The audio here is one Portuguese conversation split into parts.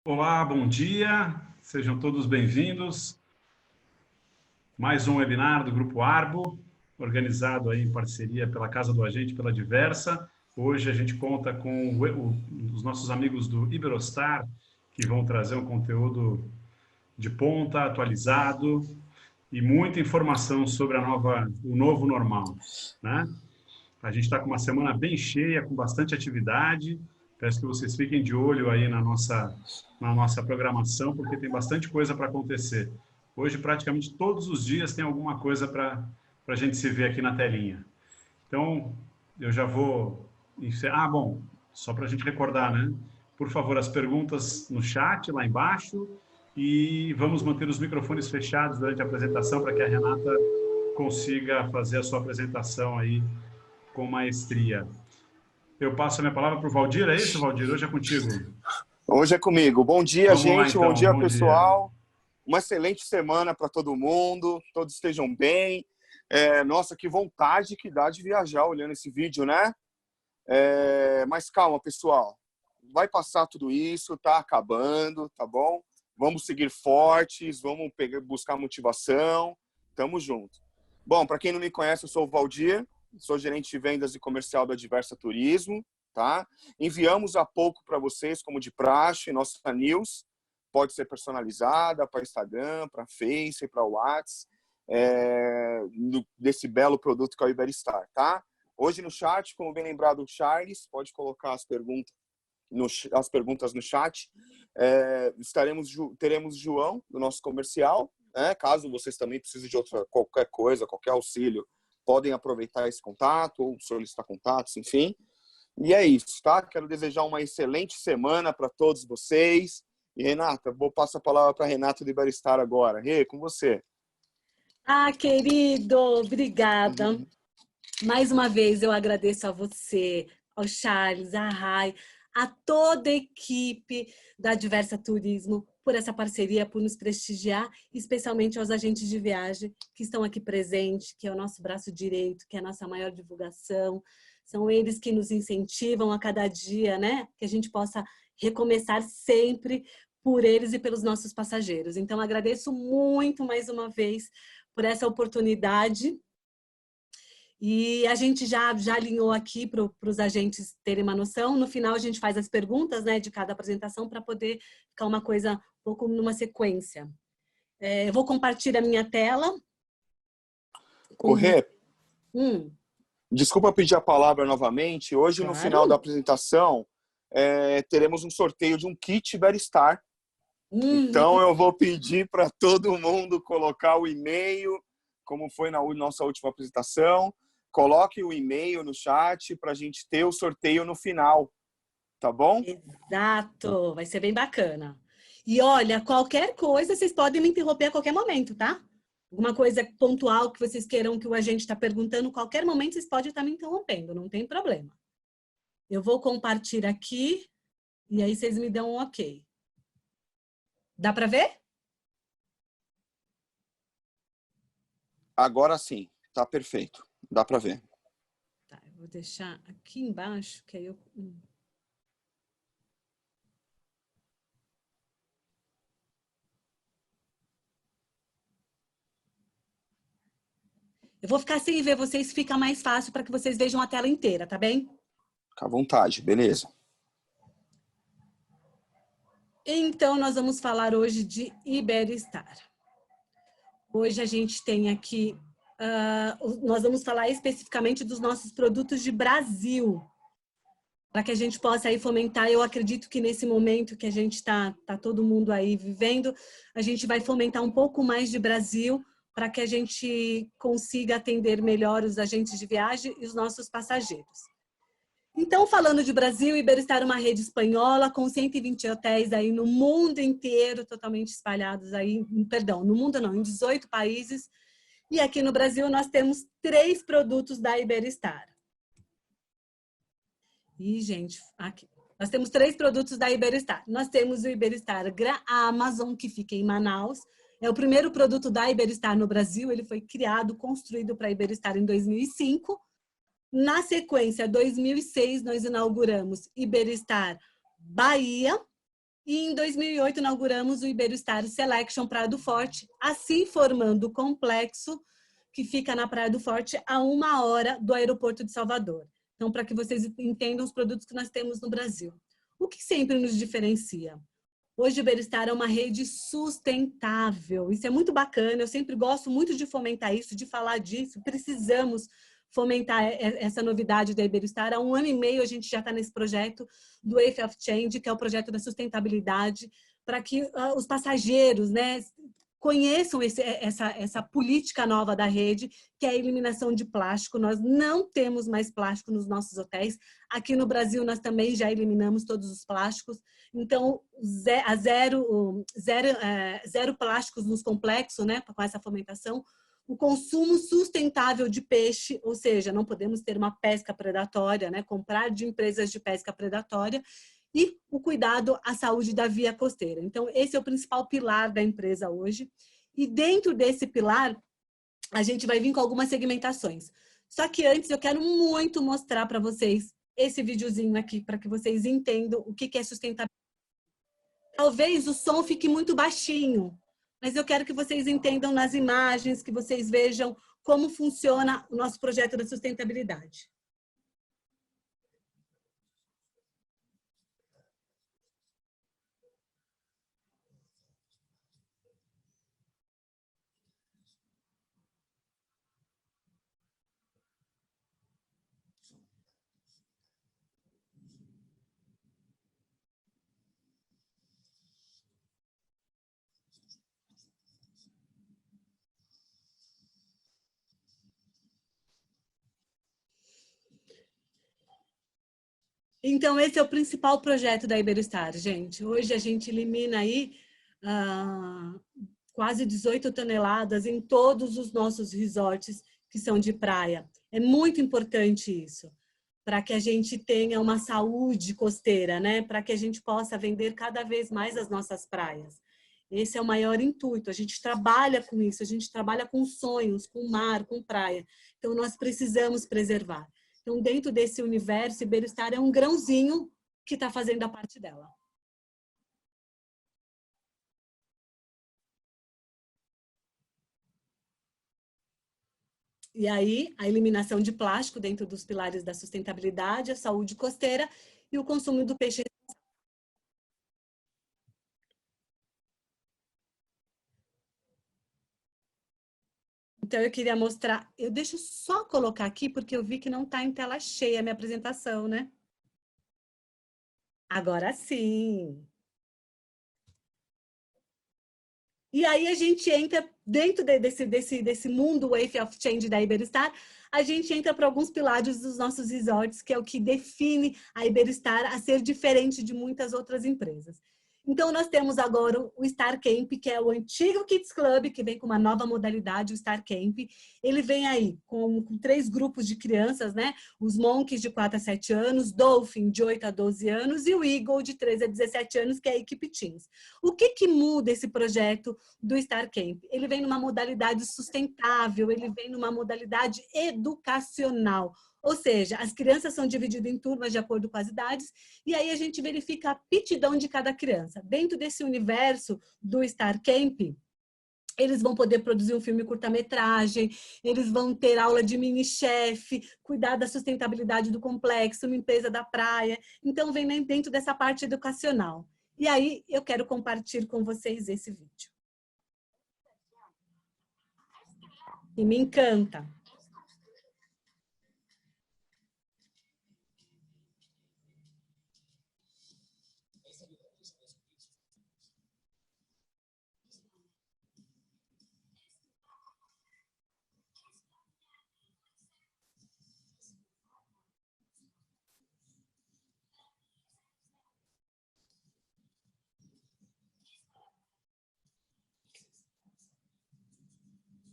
Olá, bom dia, sejam todos bem-vindos. Mais um webinar do Grupo Arbo, organizado aí em parceria pela Casa do Agente, pela Diversa. Hoje a gente conta com os nossos amigos do Iberostar, que vão trazer um conteúdo de ponta, atualizado e muita informação sobre o novo normal, né? A gente está com uma semana bem cheia, com bastante atividade. Peço que vocês fiquem de olho aí na nossa programação, porque tem bastante coisa para acontecer. Hoje, praticamente todos os dias, tem alguma coisa para a gente se ver aqui na telinha. Então, eu já vou encerrar. Bom, só para a gente recordar, né? Por favor, as perguntas no chat, lá embaixo, e vamos manter os microfones fechados durante a apresentação para que a Renata consiga fazer a sua apresentação aí com maestria. Eu passo a minha palavra para o Valdir, é isso, Valdir? Hoje é contigo. Hoje é comigo. Bom dia, Vamos lá, gente. então. Bom dia, Bom pessoal. Uma excelente semana para todo mundo. Todos estejam bem. Nossa, que vontade que dá de viajar olhando esse vídeo, né? Mas calma, pessoal. Vai passar tudo isso, tá acabando, tá bom? Vamos seguir fortes, vamos buscar motivação. Tamo junto. Bom, para quem não me conhece, eu sou o Valdir. Sou gerente de vendas e comercial da Diversa Turismo, tá? Enviamos há pouco para vocês, como de praxe, nossa news. Pode ser personalizada para Instagram, para Face, para WhatsApp, desse belo produto que é o Iberstar, tá? Hoje no chat, como bem lembrado o Charles, pode colocar as perguntas no chat. Teremos João, do nosso comercial, né? Caso vocês também precisem de qualquer coisa, qualquer auxílio, podem aproveitar esse contato ou solicitar contatos, enfim. E é isso, tá? Quero desejar uma excelente semana para todos vocês. E, Renata, vou passar a palavra para a Renata do Iberstar agora. Rê, com você. Ah, querido, obrigada. Mais uma vez eu agradeço a você, ao Charles, a Rai, a toda a equipe da Diversa Turismo por essa parceria, por nos prestigiar, especialmente aos agentes de viagem que estão aqui presentes, que é o nosso braço direito, que é a nossa maior divulgação. São eles que nos incentivam a cada dia, né? Que a gente possa recomeçar sempre por eles e pelos nossos passageiros. Então, agradeço muito mais uma vez por essa oportunidade. E a gente já alinhou aqui para os agentes terem uma noção. No final, a gente faz as perguntas, né, de cada apresentação para poder ficar uma coisa um pouco numa sequência. Eu vou compartilhar a minha tela. Rê, desculpa pedir a palavra novamente. Hoje, Claro. No final da apresentação, teremos um sorteio de um kit Iberstar. Então, eu vou pedir para todo mundo colocar o e-mail, como foi na nossa última apresentação. Coloque o e-mail no chat para a gente ter o sorteio no final, tá bom? Exato, vai ser bem bacana. E olha, qualquer coisa, vocês podem me interromper a qualquer momento, tá? Alguma coisa pontual que vocês queiram que o agente está perguntando, qualquer momento vocês podem estar me interrompendo, não tem problema. Eu vou compartilhar aqui e aí vocês me dão um ok. Dá para ver? Agora sim, tá perfeito. Dá para ver. Tá, eu vou deixar aqui embaixo, que aí eu... Eu vou ficar sem ver vocês, fica mais fácil para que vocês vejam a tela inteira, tá bem? Fica à vontade, beleza. Então, nós vamos falar hoje de Iberstar. Hoje a gente tem aqui, nós vamos falar especificamente dos nossos produtos de Brasil, para que a gente possa aí fomentar. Eu acredito que nesse momento que a gente está todo mundo aí vivendo, a gente vai fomentar um pouco mais de Brasil, para que a gente consiga atender melhor os agentes de viagem e os nossos passageiros. Então, falando de Brasil, Iberstar é uma rede espanhola com 120 hotéis aí no mundo inteiro, totalmente espalhados aí, perdão, no mundo não, em 18 países. E aqui no Brasil nós temos 3 produtos da Iberstar. E, gente, aqui. Nós temos 3 produtos da Iberstar. Nós temos o Iberstar Amazon, que fica em Manaus. É o primeiro produto da Iberstar no Brasil. Ele foi criado, construído para a Iberstar em 2005. Na sequência, 2006, nós inauguramos Iberstar Bahia. E em 2008 inauguramos o Iberostar Selection Praia do Forte, assim formando o complexo que fica na Praia do Forte a 1 hora do aeroporto de Salvador. Então, para que vocês entendam os produtos que nós temos no Brasil. O que sempre nos diferencia? Hoje o Iberostar é uma rede sustentável. Isso é muito bacana, eu sempre gosto muito de fomentar isso, de falar disso. Precisamos fomentar essa novidade da Iberostar. Há 1 ano e meio a gente já está nesse projeto do Wave of Change, que é o projeto da sustentabilidade, para que os passageiros, né, conheçam essa política nova da rede, que é a eliminação de plástico. Nós não temos mais plástico nos nossos hotéis. Aqui no Brasil, nós também já eliminamos todos os plásticos. Então, zero plásticos nos complexos, né, com essa fomentação. O consumo sustentável de peixe, ou seja, não podemos ter uma pesca predatória, né, comprar de empresas de pesca predatória, e o cuidado à saúde da via costeira. Então, esse é o principal pilar da empresa hoje. E dentro desse pilar, a gente vai vir com algumas segmentações. Só que antes, eu quero muito mostrar para vocês esse videozinho aqui, para que vocês entendam o que é sustentabilidade. Talvez o som fique muito baixinho, mas eu quero que vocês entendam nas imagens, que vocês vejam como funciona o nosso projeto da sustentabilidade. Então, esse é o principal projeto da Iberostar, gente. Hoje a gente elimina aí quase 18 toneladas em todos os nossos resorts que são de praia. É muito importante isso, para que a gente tenha uma saúde costeira, né? Para que a gente possa vender cada vez mais as nossas praias. Esse é o maior intuito. A gente trabalha com isso, a gente trabalha com sonhos, com mar, com praia. Então, nós precisamos preservar. Então, dentro desse universo, Iberostar é um grãozinho que está fazendo a parte dela. E aí, a eliminação de plástico dentro dos pilares da sustentabilidade, a saúde costeira e o consumo do peixe. Então, eu queria mostrar... Eu deixo só colocar aqui, porque eu vi que não está em tela cheia a minha apresentação, né? Agora sim! E aí a gente entra dentro desse mundo Wave of Change da Iberostar, a gente entra para alguns pilares dos nossos resorts, que é o que define a Iberostar a ser diferente de muitas outras empresas. Então, nós temos agora o Star Camp, que é o antigo Kids Club, que vem com uma nova modalidade, o Star Camp. Ele vem aí com 3 grupos de crianças, né? Os Monkeys de 4 a 7 anos, Dolphin de 8 a 12 anos e o Eagle de 13 a 17 anos, que é a equipe Teens. O que muda esse projeto do Star Camp? Ele vem numa modalidade sustentável, ele vem numa modalidade educacional. Ou seja, as crianças são divididas em turmas de acordo com as idades, e aí a gente verifica a aptidão de cada criança. Dentro desse universo do Star Camp, eles vão poder produzir um filme curta-metragem, eles vão ter aula de mini-chefe, cuidar da sustentabilidade do complexo, limpeza da praia. Então, vem dentro dessa parte educacional. E aí, eu quero compartilhar com vocês esse vídeo. E me encanta.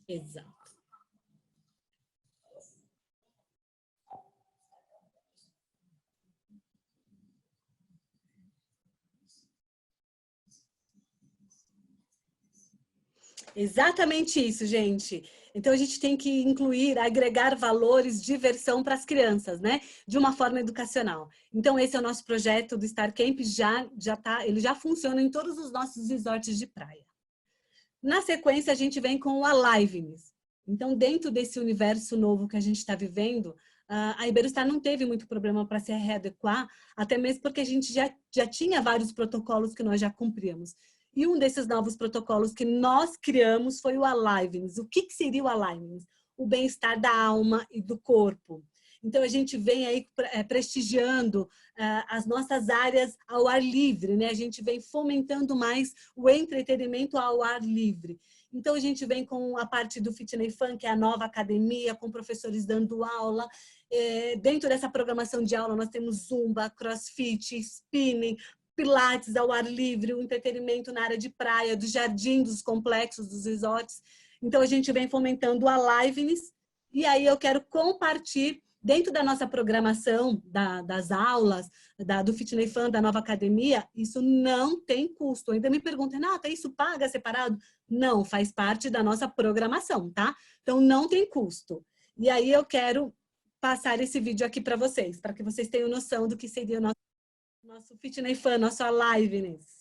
Exato. Exatamente isso, gente. Então, a gente tem que incluir, agregar valores, diversão para as crianças, né? De uma forma educacional. Então, esse é o nosso projeto do Star Camp, ele já funciona em todos os nossos resorts de praia. Na sequência, a gente vem com o Aliveness. Então, dentro desse universo novo que a gente está vivendo, a Iberostar não teve muito problema para se readequar, até mesmo porque a gente já tinha vários protocolos que nós já cumpríamos. E um desses novos protocolos que nós criamos foi o Aliveness. O que seria o Aliveness? O bem-estar da alma e do corpo. Então, a gente vem aí prestigiando as nossas áreas ao ar livre, né? A gente vem fomentando mais o entretenimento ao ar livre. Então, a gente vem com a parte do Fitness Fun, que é a nova academia, com professores dando aula. Dentro dessa programação de aula, nós temos Zumba, CrossFit, Spinning, Pilates ao ar livre, o entretenimento na área de praia, do jardim, dos complexos, dos resorts. Então, a gente vem fomentando o Aliveness. E aí, eu quero compartilhar, dentro da nossa programação, das aulas, do Fitness Fun, da nova academia, isso não tem custo. Ainda me perguntam, Renata, isso paga separado? Não, faz parte da nossa programação, tá? Então, não tem custo. E aí, eu quero passar esse vídeo aqui para que vocês tenham noção do que seria o nosso Fitness Fun, nosso Aliveness.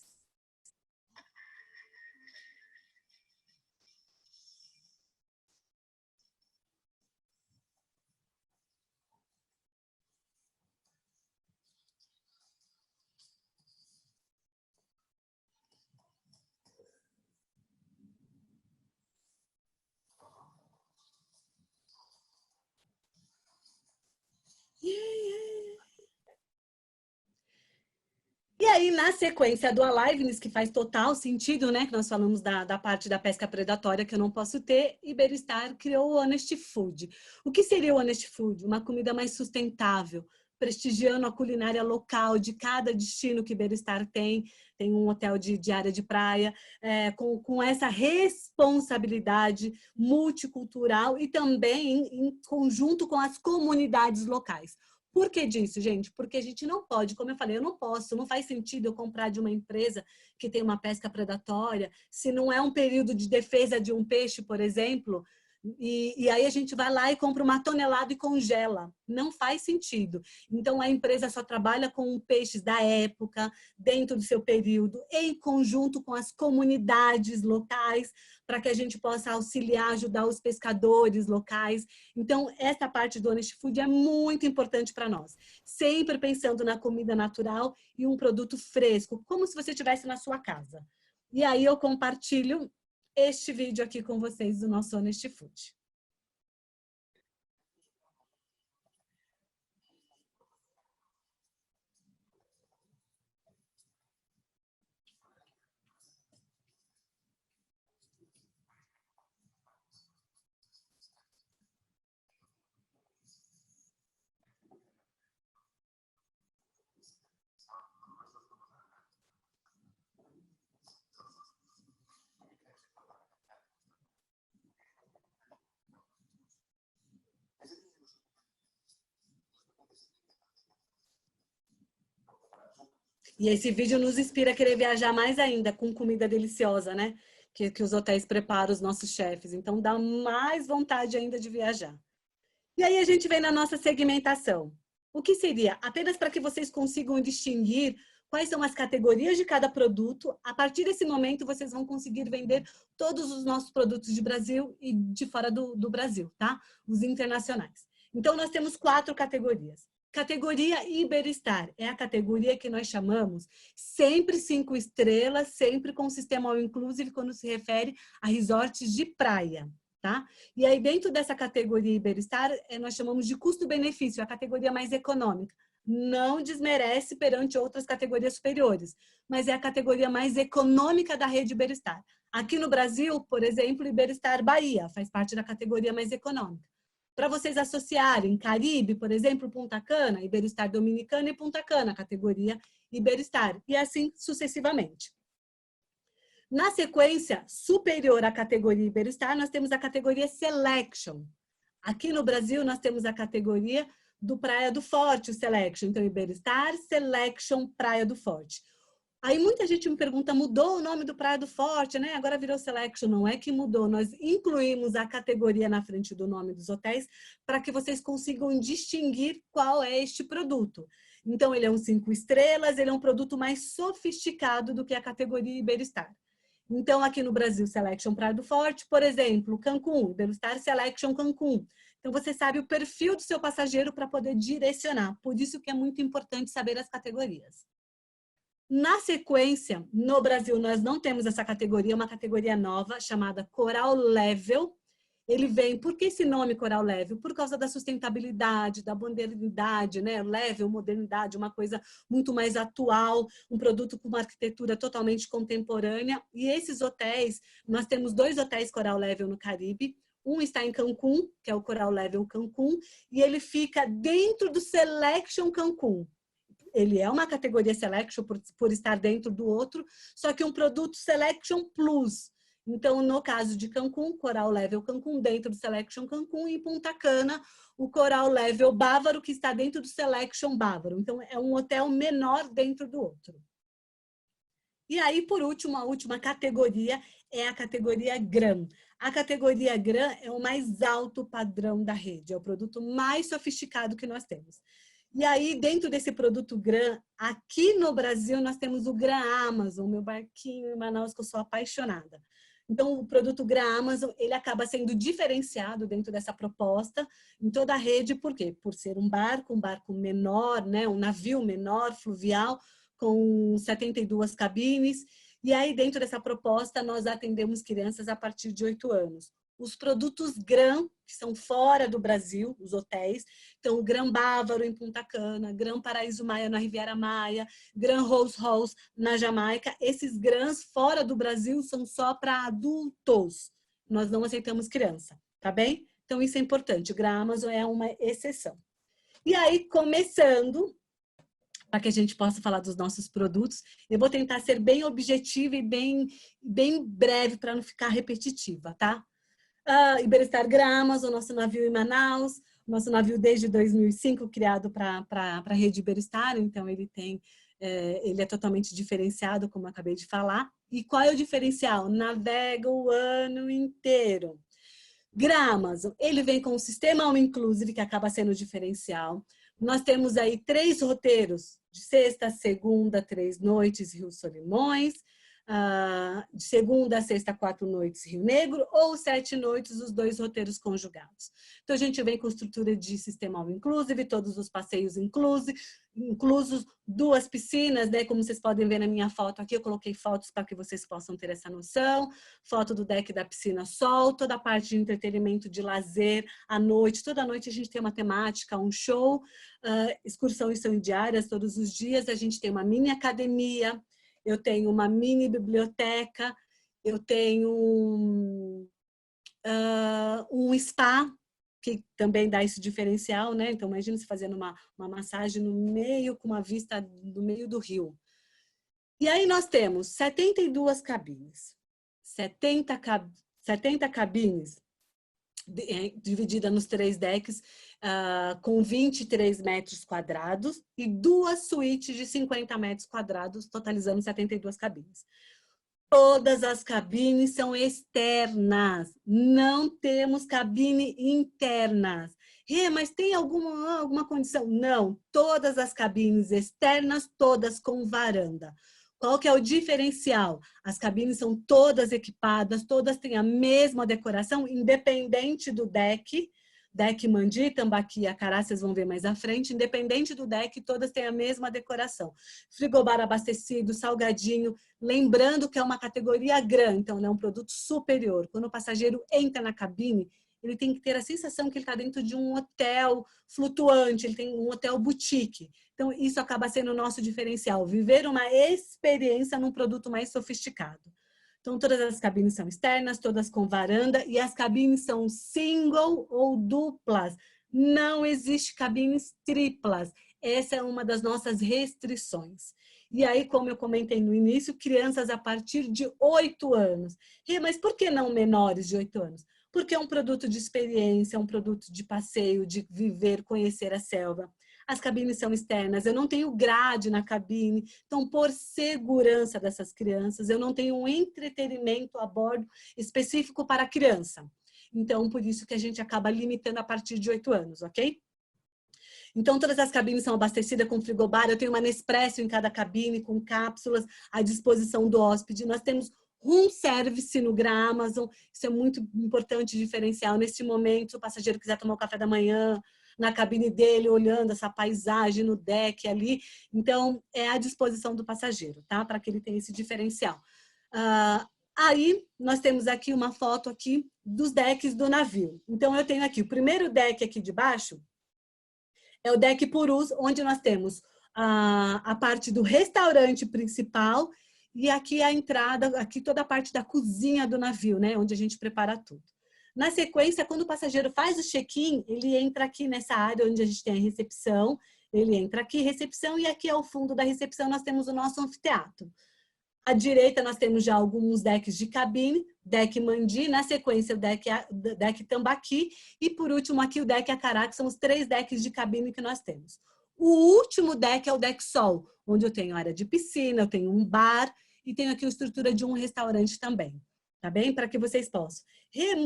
E aí, na sequência do Aliveness, que faz total sentido, né? Que nós falamos da parte da pesca predatória que eu não posso ter, Iberostar criou o Honest Food. O que seria o Honest Food? Uma comida mais sustentável, prestigiando a culinária local de cada destino que Iberostar tem. Tem um hotel de área de praia, com essa responsabilidade multicultural e também em conjunto com as comunidades locais. Por que disso, gente? Porque a gente não pode, como eu falei, não faz sentido eu comprar de uma empresa que tem uma pesca predatória, se não é um período de defesa de um peixe, por exemplo, e aí a gente vai lá e compra uma tonelada e congela. Não faz sentido. Então, a empresa só trabalha com peixes da época, dentro do seu período, em conjunto com as comunidades locais, para que a gente possa auxiliar, ajudar os pescadores locais. Então, essa parte do Honest Food é muito importante para nós. Sempre pensando na comida natural e um produto fresco, como se você estivesse na sua casa. E aí eu compartilho este vídeo aqui com vocês do nosso Honest Food. E esse vídeo nos inspira a querer viajar mais ainda com comida deliciosa, né? Que os hotéis preparam, os nossos chefes. Então, dá mais vontade ainda de viajar. E aí a gente vem na nossa segmentação. O que seria? Apenas para que vocês consigam distinguir quais são as categorias de cada produto. A partir desse momento, vocês vão conseguir vender todos os nossos produtos de Brasil e de fora do Brasil, tá? Os internacionais. Então, nós temos 4 categorias. Categoria Iberostar é a categoria que nós chamamos sempre 5 estrelas, sempre com sistema all inclusive quando se refere a resorts de praia, tá? E aí dentro dessa categoria Iberostar, nós chamamos de custo-benefício, a categoria mais econômica. Não desmerece perante outras categorias superiores, mas é a categoria mais econômica da rede Iberostar. Aqui no Brasil, por exemplo, Iberostar Bahia faz parte da categoria mais econômica. Para vocês associarem Caribe, por exemplo, Punta Cana, Iberostar Dominicana e Punta Cana, categoria Iberostar, e assim sucessivamente. Na sequência superior à categoria Iberostar, nós temos a categoria Selection. Aqui no Brasil, nós temos a categoria do Praia do Forte, o Selection. Então, Iberostar, Selection, Praia do Forte. Aí muita gente me pergunta, mudou o nome do Praia do Forte, né? Agora virou Selection. Não é que mudou, nós incluímos a categoria na frente do nome dos hotéis para que vocês consigam distinguir qual é este produto. Então, ele é um 5 estrelas, ele é um produto mais sofisticado do que a categoria Iberostar. Então, aqui no Brasil, Selection Praia do Forte, por exemplo, Cancún, Iberostar Selection Cancún. Então, você sabe o perfil do seu passageiro para poder direcionar. Por isso que é muito importante saber as categorias. Na sequência, no Brasil, nós não temos essa categoria, uma categoria nova chamada Coral Level. Ele vem, por que esse nome Coral Level? Por causa da sustentabilidade, da modernidade, né? Level, modernidade, uma coisa muito mais atual, um produto com uma arquitetura totalmente contemporânea. E esses hotéis, nós temos 2 hotéis Coral Level no Caribe. Um está em Cancún, que é o Coral Level Cancún, e ele fica dentro do Selection Cancún. Ele é uma categoria Selection por estar dentro do outro, só que um produto Selection Plus. Então, no caso de Cancún, Coral Level Cancún, dentro do Selection Cancún, e em Punta Cana, o Coral Level Bávaro, que está dentro do Selection Bávaro. Então, é um hotel menor dentro do outro. E aí, por último, a última categoria é a categoria Gran. A categoria Gran é o mais alto padrão da rede, é o produto mais sofisticado que nós temos. E aí, dentro desse produto Gran, aqui no Brasil, nós temos o Gran Amazon, meu barquinho em Manaus, que eu sou apaixonada. Então, o produto Gran Amazon, ele acaba sendo diferenciado dentro dessa proposta em toda a rede. Por quê? Por ser um barco menor, né? Um navio menor, fluvial, com 72 cabines. E aí, dentro dessa proposta, nós atendemos crianças a partir de 8 anos. Os produtos Gran, que são fora do Brasil, os hotéis, então o Gran Bávaro em Punta Cana, Gran Paraíso Maia na Riviera Maia, Gran Rose Halls na Jamaica, esses Grans fora do Brasil são só para adultos. Nós não aceitamos criança, tá bem? Então isso é importante, o Gran Amazon é uma exceção. E aí, começando, para que a gente possa falar dos nossos produtos, eu vou tentar ser bem objetiva e bem breve para não ficar repetitiva, tá? Iberostar Gran Amazon, o nosso navio em Manaus, nosso navio desde 2005, criado para a rede Iberostar, então ele é totalmente diferenciado, como eu acabei de falar. E qual é o diferencial? Navega o ano inteiro. Gran Amazon, ele vem com um sistema all inclusive, que acaba sendo o diferencial. Nós temos aí 3 roteiros, de sexta a segunda, 3 noites, Rio Solimões, de segunda a sexta, 4 noites, Rio Negro, ou 7 noites, os 2 roteiros conjugados. Então, a gente vem com estrutura de sistema all inclusive, todos os passeios inclusos, 2 piscinas, né? Como vocês podem ver na minha foto aqui, eu coloquei fotos para que vocês possam ter essa noção. Foto do deck da piscina sol, toda a parte de entretenimento, de lazer, à noite. Toda noite a gente tem uma temática, um show, excursões são diárias todos os dias, a gente tem uma mini academia, eu tenho uma mini biblioteca, eu tenho um spa, que também dá esse diferencial, né? Então, imagina se fazendo uma massagem no meio, com uma vista do meio do rio. E aí nós temos 72 cabines. 70 cabines dividida nos 3 decks, com 23 metros quadrados e 2 suítes de 50 metros quadrados, totalizando 72 cabines. Todas as cabines são externas, não temos cabine internas. Mas tem alguma condição? Não, todas as cabines externas, todas com varanda. Qual que é o diferencial? As cabines são todas equipadas, todas têm a mesma decoração, independente do deck. Deck Mandi, Tambaqui e Acará, vocês vão ver mais à frente. Independente do deck, todas têm a mesma decoração. Frigobar abastecido, salgadinho. Lembrando que é uma categoria grande, então é um produto superior. Quando o passageiro entra na cabine, ele tem que ter a sensação que ele está dentro de um hotel flutuante, ele tem um hotel boutique. Então, isso acaba sendo o nosso diferencial, viver uma experiência num produto mais sofisticado. Então, todas as cabines são externas, todas com varanda, e as cabines são single ou duplas. Não existe cabines triplas. Essa é uma das nossas restrições. E aí, como eu comentei no início, crianças a partir de 8 anos. Mas por que não menores de 8 anos? Porque é um produto de experiência, é um produto de passeio, de viver, conhecer a selva. As cabines são externas, eu não tenho grade na cabine. Então, por segurança dessas crianças, eu não tenho um entretenimento a bordo específico para a criança. Então, por isso que a gente acaba limitando a partir de 8 anos, ok? Então, todas as cabines são abastecidas com frigobar. Eu tenho uma Nespresso em cada cabine, com cápsulas à disposição do hóspede. Nós temos room service no Gramazon. Isso é muito importante, diferencial. Neste momento, se o passageiro quiser tomar o café da manhã na cabine dele, olhando essa paisagem no deck ali. Então, é à disposição do passageiro, tá? Para que ele tenha esse diferencial. Aí, nós temos aqui uma foto aqui dos decks do navio. Então, eu tenho aqui o primeiro deck aqui de baixo, é o deck Purus, onde nós temos a parte do restaurante principal e aqui a entrada, aqui toda a parte da cozinha do navio, né? Onde a gente prepara tudo. Na sequência, quando o passageiro faz o check-in, ele entra aqui nessa área onde a gente tem a recepção, ele entra aqui, recepção, e aqui ao fundo da recepção nós temos o nosso anfiteatro. À direita nós temos já alguns decks de cabine, deck Mandi, na sequência o deck Tambaqui e por último aqui o deck Acará, que são os 3 decks de cabine que nós temos. O último deck é o deck Sol, onde eu tenho área de piscina, eu tenho um bar e tenho aqui a estrutura de um restaurante também, tá bem? Para que vocês possam.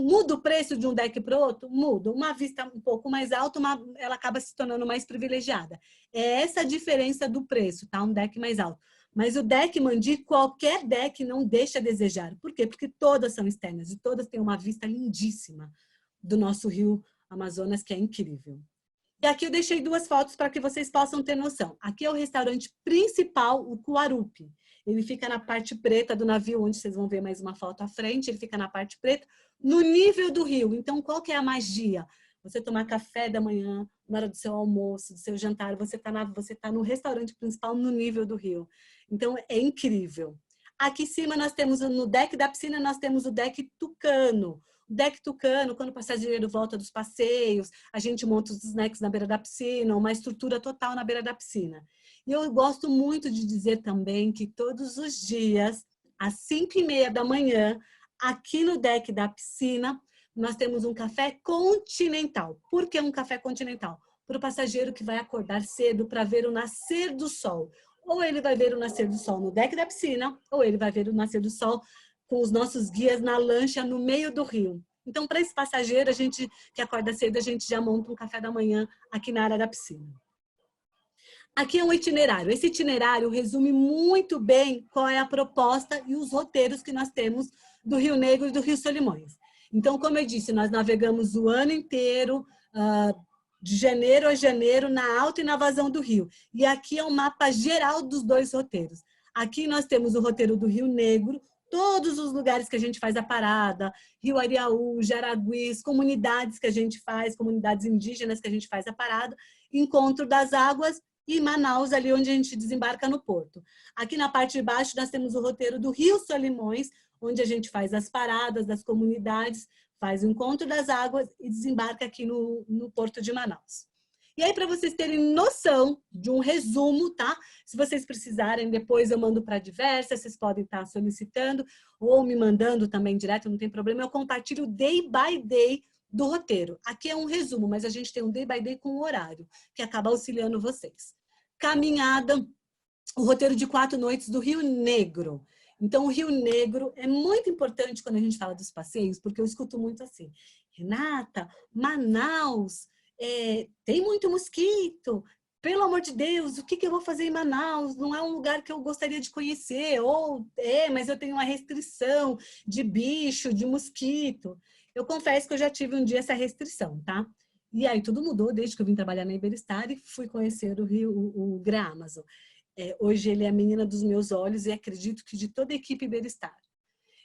Muda o preço de um deck para o outro? Muda. Uma vista um pouco mais alta, ela acaba se tornando mais privilegiada. É essa a diferença do preço, tá? Um deck mais alto. Mas o deck Mandi, qualquer deck não deixa a desejar. Por quê? Porque todas são externas e todas têm uma vista lindíssima do nosso rio Amazonas, que é incrível. E aqui eu deixei 2 fotos para que vocês possam ter noção. Aqui é o restaurante principal, o Kuarupi. Ele fica na parte preta do navio, onde vocês vão ver mais uma foto à frente. Ele fica na parte preta, no nível do rio. Então, qual que é a magia? Você tomar café da manhã, na hora do seu almoço, do seu jantar, você tá no restaurante principal no nível do rio. Então, é incrível. Aqui em cima, nós temos, no deck da piscina, nós temos o deck Tucano. O deck Tucano, quando o passageiro volta dos passeios, a gente monta os snacks na beira da piscina, uma estrutura total na beira da piscina. E eu gosto muito de dizer também que todos os dias, às 5h30 da manhã, aqui no deck da piscina, nós temos um café continental. Por que um café continental? Para o passageiro que vai acordar cedo para ver o nascer do sol. Ou ele vai ver o nascer do sol no deck da piscina, ou ele vai ver o nascer do sol com os nossos guias na lancha no meio do rio. Então, para esse passageiro, a gente que acorda cedo, a gente já monta um café da manhã aqui na área da piscina. Aqui é um itinerário. Esse itinerário resume muito bem qual é a proposta e os roteiros que nós temos do Rio Negro e do Rio Solimões. Então, como eu disse, nós navegamos o ano inteiro, de janeiro a janeiro, na alta e na vazão do rio. E aqui é um mapa geral dos 2 roteiros. Aqui nós temos o roteiro do Rio Negro, todos os lugares que a gente faz a parada, Rio Ariaú, Jaraguís, comunidades que a gente faz, comunidades indígenas que a gente faz a parada, Encontro das Águas e Manaus, ali onde a gente desembarca no porto. Aqui na parte de baixo nós temos o roteiro do Rio Solimões, onde a gente faz as paradas das comunidades, faz o Encontro das Águas e desembarca aqui no Porto de Manaus. E aí, para vocês terem noção de um resumo, tá? Se vocês precisarem, depois eu mando para Diversas, vocês podem estar solicitando ou me mandando também direto, não tem problema. Eu compartilho day by day do roteiro. Aqui é um resumo, mas a gente tem um day by day com horário, que acaba auxiliando vocês. Caminhada, o roteiro de 4 noites do Rio Negro. Então, o Rio Negro é muito importante quando a gente fala dos passeios, porque eu escuto muito assim, Renata, Manaus, tem muito mosquito, pelo amor de Deus, o que eu vou fazer em Manaus? Não é um lugar que eu gostaria de conhecer, ou mas eu tenho uma restrição de bicho, de mosquito. Eu confesso que eu já tive um dia essa restrição, tá? E aí tudo mudou desde que eu vim trabalhar na Iberestar e fui conhecer o Gramazon. Hoje ele é a menina dos meus olhos e acredito que de toda a equipe Iberestar.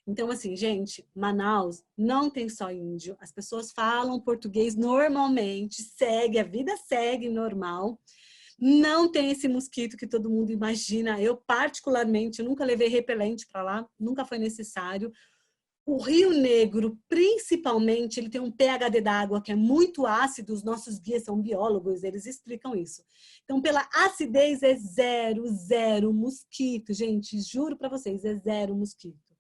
Então, assim, gente, Manaus não tem só índio. As pessoas falam português normalmente, a vida segue normal. Não tem esse mosquito que todo mundo imagina. Eu, particularmente, nunca levei repelente para lá, nunca foi necessário. O Rio Negro, principalmente, ele tem um pH d'água que é muito ácido. Os nossos guias são biólogos, eles explicam isso. Então, pela acidez é zero mosquito. Gente, juro para vocês, é 0 mosquito.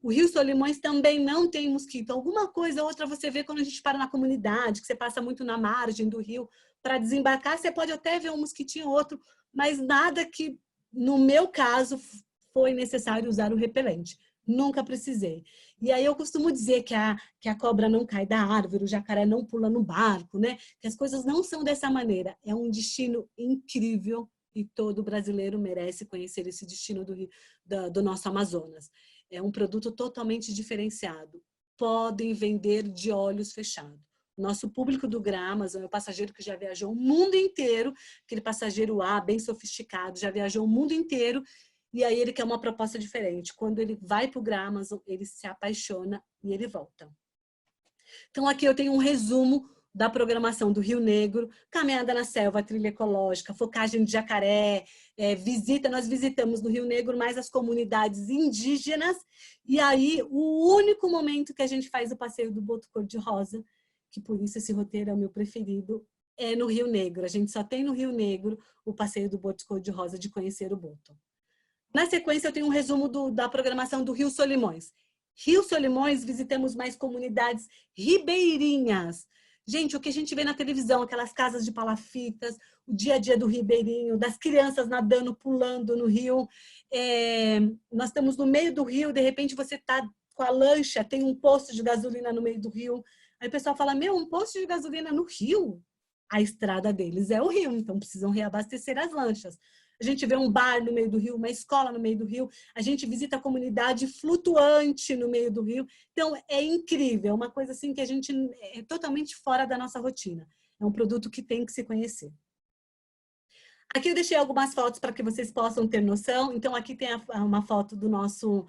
O Rio Solimões também não tem mosquito. Alguma coisa ou outra você vê quando a gente para na comunidade, que você passa muito na margem do rio, para desembarcar, você pode até ver um mosquitinho ou outro, mas nada que, no meu caso, foi necessário usar o repelente. Nunca precisei. E aí eu costumo dizer que a cobra não cai da árvore, o jacaré não pula no barco, né? Que as coisas não são dessa maneira. É um destino incrível e todo brasileiro merece conhecer esse destino do nosso Amazonas. É um produto totalmente diferenciado. Podem vender de olhos fechados. Nosso público do Gramason é o passageiro que já viajou o mundo inteiro, aquele passageiro A, bem sofisticado, já viajou o mundo inteiro, e aí ele quer uma proposta diferente. Quando ele vai para o Gramason, ele se apaixona e ele volta. Então aqui eu tenho um resumo da programação do Rio Negro, caminhada na selva, trilha ecológica, focagem de jacaré, nós visitamos no Rio Negro mais as comunidades indígenas, e aí o único momento que a gente faz o passeio do Boto Cor-de-Rosa, que por isso esse roteiro é o meu preferido, é no Rio Negro. A gente só tem no Rio Negro o passeio do Boto Cor-de-Rosa de conhecer o Boto. Na sequência, eu tenho um resumo da programação do Rio Solimões. Rio Solimões, visitamos mais comunidades ribeirinhas. Gente, o que a gente vê na televisão, aquelas casas de palafitas, o dia a dia do ribeirinho, das crianças nadando, pulando no rio. Nós estamos no meio do rio, de repente você está com a lancha, tem um posto de gasolina no meio do rio. Aí o pessoal fala, um posto de gasolina no rio? A estrada deles é o rio, então precisam reabastecer as lanchas. A gente vê um bar no meio do rio, uma escola no meio do rio, a gente visita a comunidade flutuante no meio do rio. Então, é incrível, é uma coisa assim que a gente é totalmente fora da nossa rotina. É um produto que tem que se conhecer. Aqui eu deixei algumas fotos para que vocês possam ter noção. Então, aqui tem uma foto do nosso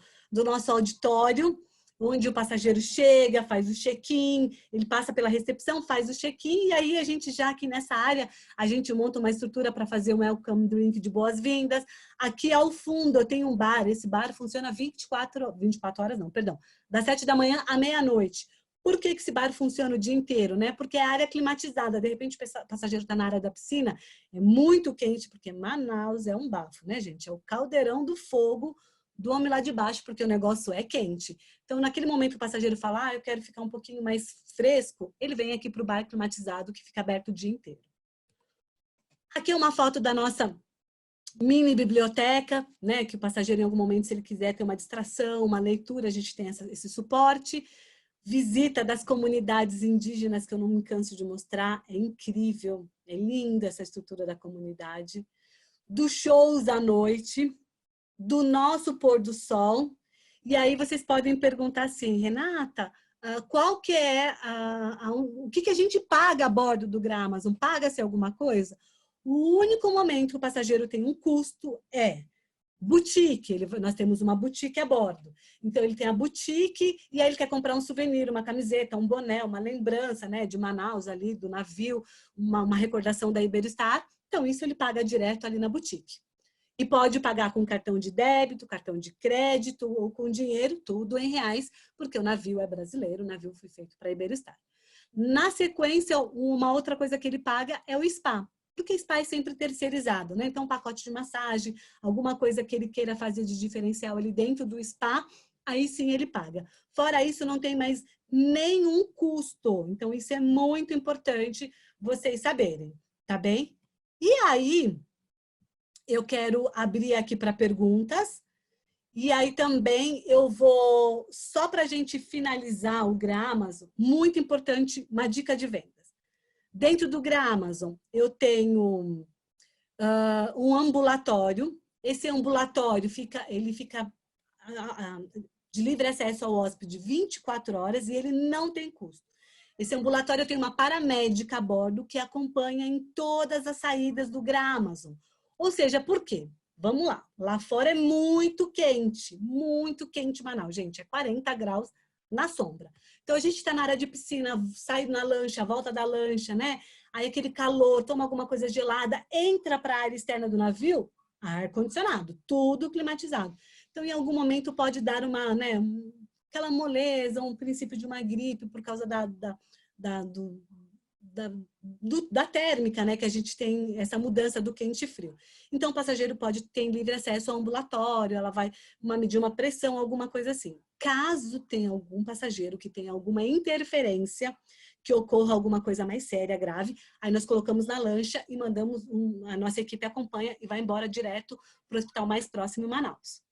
auditório, onde o passageiro chega, faz o check-in, ele passa pela recepção, faz o check-in, e aí a gente já aqui nessa área, a gente monta uma estrutura para fazer um welcome drink de boas-vindas. Aqui ao fundo eu tenho um bar, esse bar funciona 24 horas, não, perdão, das 7 da manhã à meia-noite. Por que esse bar funciona o dia inteiro, né? Porque é área climatizada, de repente o passageiro está na área da piscina, é muito quente, porque Manaus é um bafo, né, gente? É o caldeirão do fogo do homem lá de baixo, porque o negócio é quente. Então, naquele momento, o passageiro fala, eu quero ficar um pouquinho mais fresco, ele vem aqui para o bar climatizado, que fica aberto o dia inteiro. Aqui é uma foto da nossa mini biblioteca, né, que o passageiro, em algum momento, se ele quiser ter uma distração, uma leitura, a gente tem esse suporte. Visita das comunidades indígenas, que eu não me canso de mostrar, é incrível, é linda essa estrutura da comunidade. Dos shows à noite, do nosso pôr do sol. E aí vocês podem perguntar assim, Renata, qual que é o que a gente paga a bordo do Gramason? Paga-se alguma coisa? O único momento que o passageiro tem um custo é boutique. Nós temos uma boutique a bordo. Então ele tem a boutique e aí ele quer comprar um souvenir, uma camiseta, um boné, uma lembrança, né, de Manaus ali, do navio, uma recordação da Iberostar. Então isso ele paga direto ali na boutique. E pode pagar com cartão de débito, cartão de crédito ou com dinheiro, tudo em reais, porque o navio é brasileiro, o navio foi feito para a Iberostar. Na sequência, uma outra coisa que ele paga é o spa, porque spa é sempre terceirizado, né? Então, um pacote de massagem, alguma coisa que ele queira fazer de diferencial ali dentro do spa, aí sim ele paga. Fora isso, não tem mais nenhum custo. Então, isso é muito importante vocês saberem, tá bem? E aí, eu quero abrir aqui para perguntas. E aí também eu vou, só para a gente finalizar o Gramason, muito importante, uma dica de vendas. Dentro do Gramason, eu tenho um ambulatório. Esse ambulatório fica de livre acesso ao hóspede 24 horas e ele não tem custo. Esse ambulatório tem uma paramédica a bordo que acompanha em todas as saídas do Gramason. Ou seja, por quê? Vamos lá. Lá fora é muito quente Manaus. Gente, é 40 graus na sombra. Então, a gente está na área de piscina, sai na lancha, volta da lancha, né? Aí aquele calor, toma alguma coisa gelada, entra para a área externa do navio, ar-condicionado, tudo climatizado. Então, em algum momento pode dar aquela moleza, um princípio de uma gripe por causa da térmica, né, que a gente tem essa mudança do quente e frio. Então, o passageiro pode ter livre acesso ao ambulatório, ela vai medir uma pressão, alguma coisa assim. Caso tenha algum passageiro que tenha alguma interferência, que ocorra alguma coisa mais séria, grave, aí nós colocamos na lancha e mandamos, a nossa equipe acompanha e vai embora direto para o hospital mais próximo em Manaus.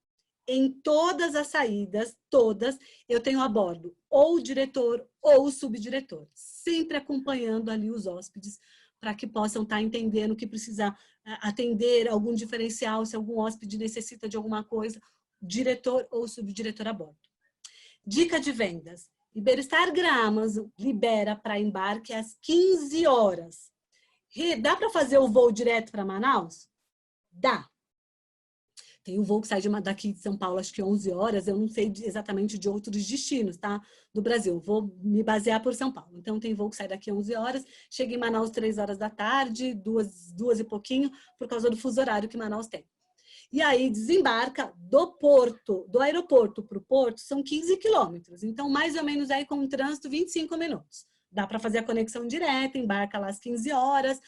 Em todas as saídas, todas, eu tenho a bordo ou o diretor ou o subdiretor, sempre acompanhando ali os hóspedes, para que possam estar entendendo que precisa atender algum diferencial, se algum hóspede necessita de alguma coisa, diretor ou subdiretor a bordo. Dica de vendas. Iberostar Gramason libera para embarque às 15 horas. Dá para fazer o voo direto para Manaus? Dá. Tem um voo que sai daqui de São Paulo, acho que 11 horas, eu não sei exatamente de outros destinos, tá? Do Brasil, vou me basear por São Paulo. Então, tem voo que sai daqui 11 horas, chega em Manaus 3 horas da tarde, duas e pouquinho, por causa do fuso horário que Manaus tem. E aí, desembarca do aeroporto para o porto, são 15 quilômetros. Então, mais ou menos aí com o trânsito, 25 minutos. Dá para fazer a conexão direta, embarca lá às 15 horas,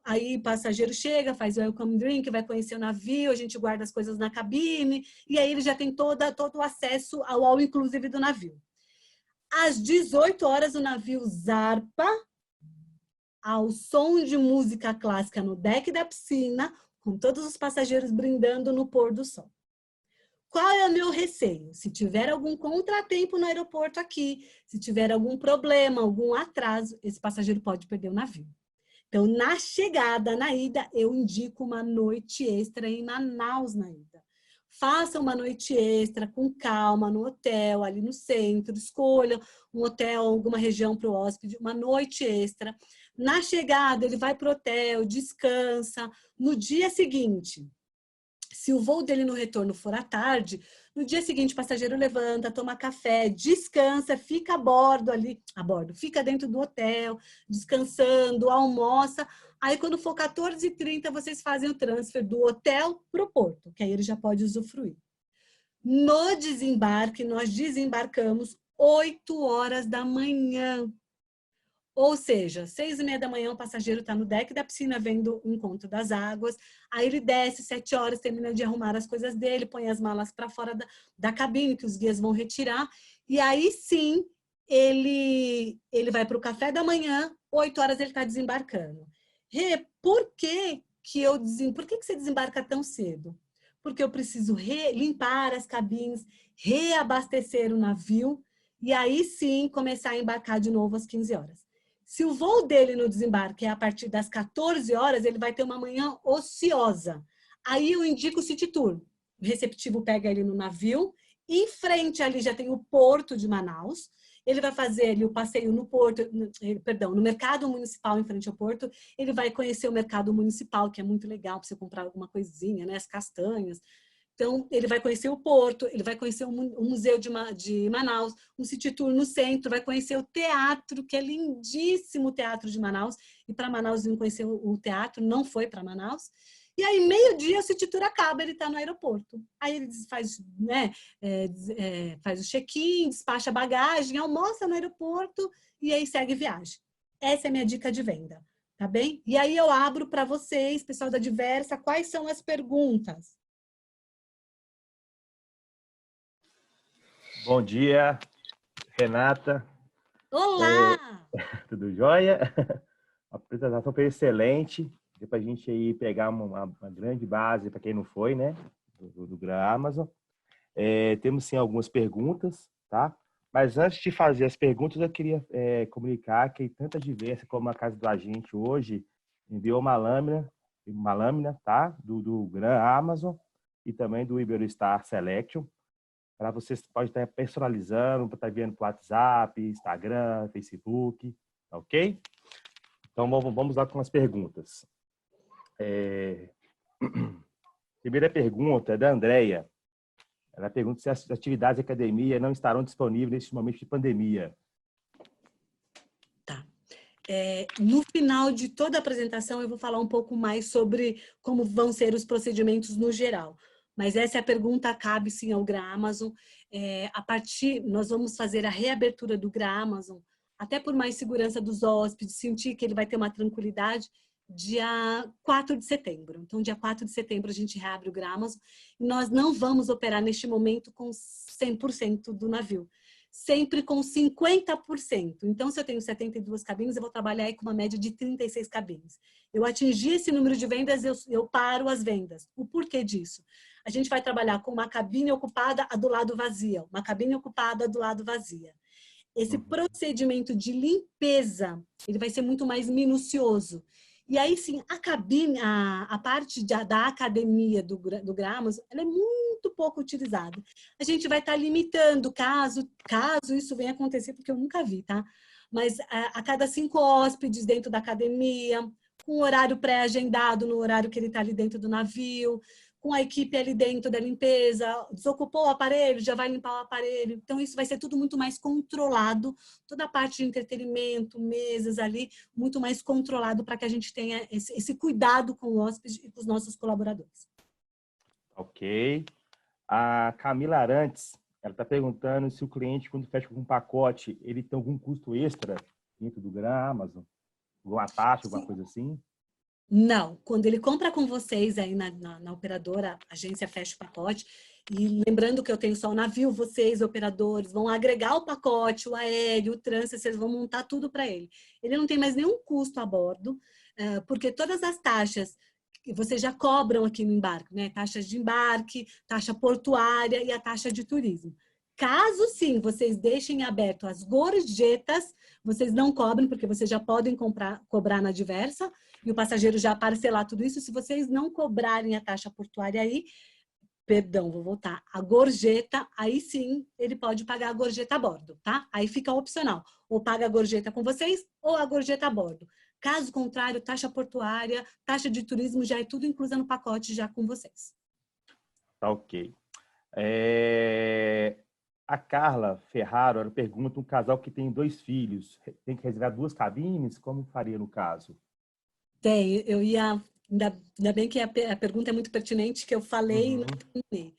aí o passageiro chega, faz o welcome drink, vai conhecer o navio, a gente guarda as coisas na cabine, e aí ele já tem todo o acesso ao all inclusive do navio. Às 18 horas o navio zarpa ao som de música clássica no deck da piscina, com todos os passageiros brindando no pôr do sol. Qual é o meu receio? Se tiver algum contratempo no aeroporto aqui, se tiver algum problema, algum atraso, esse passageiro pode perder o navio. Então, na chegada, na ida, eu indico uma noite extra em Manaus na ida. Faça uma noite extra com calma no hotel, ali no centro, escolha um hotel, alguma região para o hóspede, uma noite extra. Na chegada, ele vai para o hotel, descansa. No dia seguinte, se o voo dele no retorno for à tarde, no dia seguinte o passageiro levanta, toma café, descansa, fica a bordo, fica dentro do hotel, descansando, almoça. Aí quando for 14h30, vocês fazem o transfer do hotel para o porto, que aí ele já pode usufruir. No desembarque, nós desembarcamos 8 horas da manhã. Ou seja, 6h30 da manhã o passageiro está no deck da piscina vendo o encontro das águas, aí ele desce 7 horas, termina de arrumar as coisas dele, põe as malas para fora da cabine, que os guias vão retirar, e aí sim ele vai para o café da manhã, 8 horas ele está desembarcando. Por que você desembarca tão cedo? Porque eu preciso limpar as cabines, reabastecer o navio, e aí sim começar a embarcar de novo às 15 horas. Se o voo dele no desembarque é a partir das 14 horas, ele vai ter uma manhã ociosa. Aí eu indico o City Tour. O receptivo pega ele no navio, em frente ali já tem o porto de Manaus. Ele vai fazer ali o passeio no porto, no mercado municipal em frente ao porto. Ele vai conhecer o mercado municipal, que é muito legal para você comprar alguma coisinha, né? As castanhas. Então, ele vai conhecer o porto, ele vai conhecer o Museu de Manaus, um City Tour no centro, vai conhecer o teatro, que é lindíssimo o Teatro de Manaus. E para Manaus não conhecer o teatro, não foi para Manaus. E aí, meio-dia, o City Tour acaba, ele está no aeroporto. Aí ele faz, né, faz o check-in, despacha a bagagem, almoça no aeroporto e aí segue viagem. Essa é a minha dica de venda, tá bem? E aí eu abro para vocês, pessoal da Diversa, quais são as perguntas? Bom dia, Renata. Olá! Tudo jóia? A apresentação foi excelente. Deu para a gente aí pegar uma grande base para quem não foi, né? Do Gramason. Temos sim algumas perguntas, tá? Mas antes de fazer as perguntas, eu queria comunicar que tanto a Diversa como a Casa do Agente hoje enviou uma lâmina, tá? Do Gramason e também do Iberostar Selection. Para vocês pode estar personalizando, para estar vendo para o WhatsApp, Instagram, Facebook, ok? Então vamos lá com as perguntas. Primeira pergunta é da Andréia. Ela pergunta se as atividades de academia não estarão disponíveis neste momento de pandemia. Tá. No final de toda a apresentação, eu vou falar um pouco mais sobre como vão ser os procedimentos no geral. Mas essa é a pergunta, cabe sim ao Gramason. Nós vamos fazer a reabertura do Gramason, até por mais segurança dos hóspedes, sentir que ele vai ter uma tranquilidade, dia 4 de setembro. Então, dia 4 de setembro, a gente reabre o Gramason. E nós não vamos operar neste momento com 100% do navio. sempre com 50%. Então, se eu tenho 72 cabines, eu vou trabalhar aí com uma média de 36 cabines. Eu atingi esse número de vendas, eu paro as vendas. O porquê disso? A gente vai trabalhar com uma cabine ocupada do lado vazia, uma cabine ocupada do lado vazia. Esse procedimento de limpeza, ele vai ser muito mais minucioso. E aí, sim, a cabine, a parte da academia do Gramos, ela é muito pouco utilizada. A gente vai estar limitando, caso isso venha acontecer, porque eu nunca vi, tá? Mas a cada 5 hóspedes dentro da academia, com horário pré-agendado no horário que ele está ali dentro do navio, com a equipe ali dentro da limpeza, desocupou o aparelho, já vai limpar o aparelho. Então, isso vai ser tudo muito mais controlado, toda a parte de entretenimento, mesas ali, muito mais controlado para que a gente tenha esse cuidado com o hóspede e com os nossos colaboradores. Ok. A Camila Arantes, ela está perguntando se o cliente, quando fecha com um pacote, ele tem algum custo extra dentro do Amazon? Alguma taxa, alguma coisa assim? Não, quando ele compra com vocês aí na operadora, a agência fecha o pacote, e lembrando que eu tenho só o navio, vocês, operadores, vão agregar o pacote, o aéreo, o trânsito, vocês vão montar tudo para ele. Ele não tem mais nenhum custo a bordo, porque todas as taxas que vocês já cobram aqui no embarque, né? Taxas de embarque, taxa portuária e a taxa de turismo. Caso sim, vocês deixem aberto as gorjetas, vocês não cobrem, porque vocês já podem cobrar na Diversa, e o passageiro já parcelar tudo isso. Se vocês não cobrarem a taxa portuária aí, perdão, vou voltar, a gorjeta, aí sim, ele pode pagar a gorjeta a bordo, tá? Aí fica opcional, ou paga a gorjeta com vocês, ou a gorjeta a bordo. Caso contrário, taxa portuária, taxa de turismo, já é tudo inclusa no pacote já com vocês. Tá ok. A Carla Ferraro, ela pergunta, um casal que tem 2 filhos, tem que reservar 2 cabines? Como faria no caso? Tem, eu ia... Ainda bem que a pergunta é muito pertinente, que eu falei e não terminei.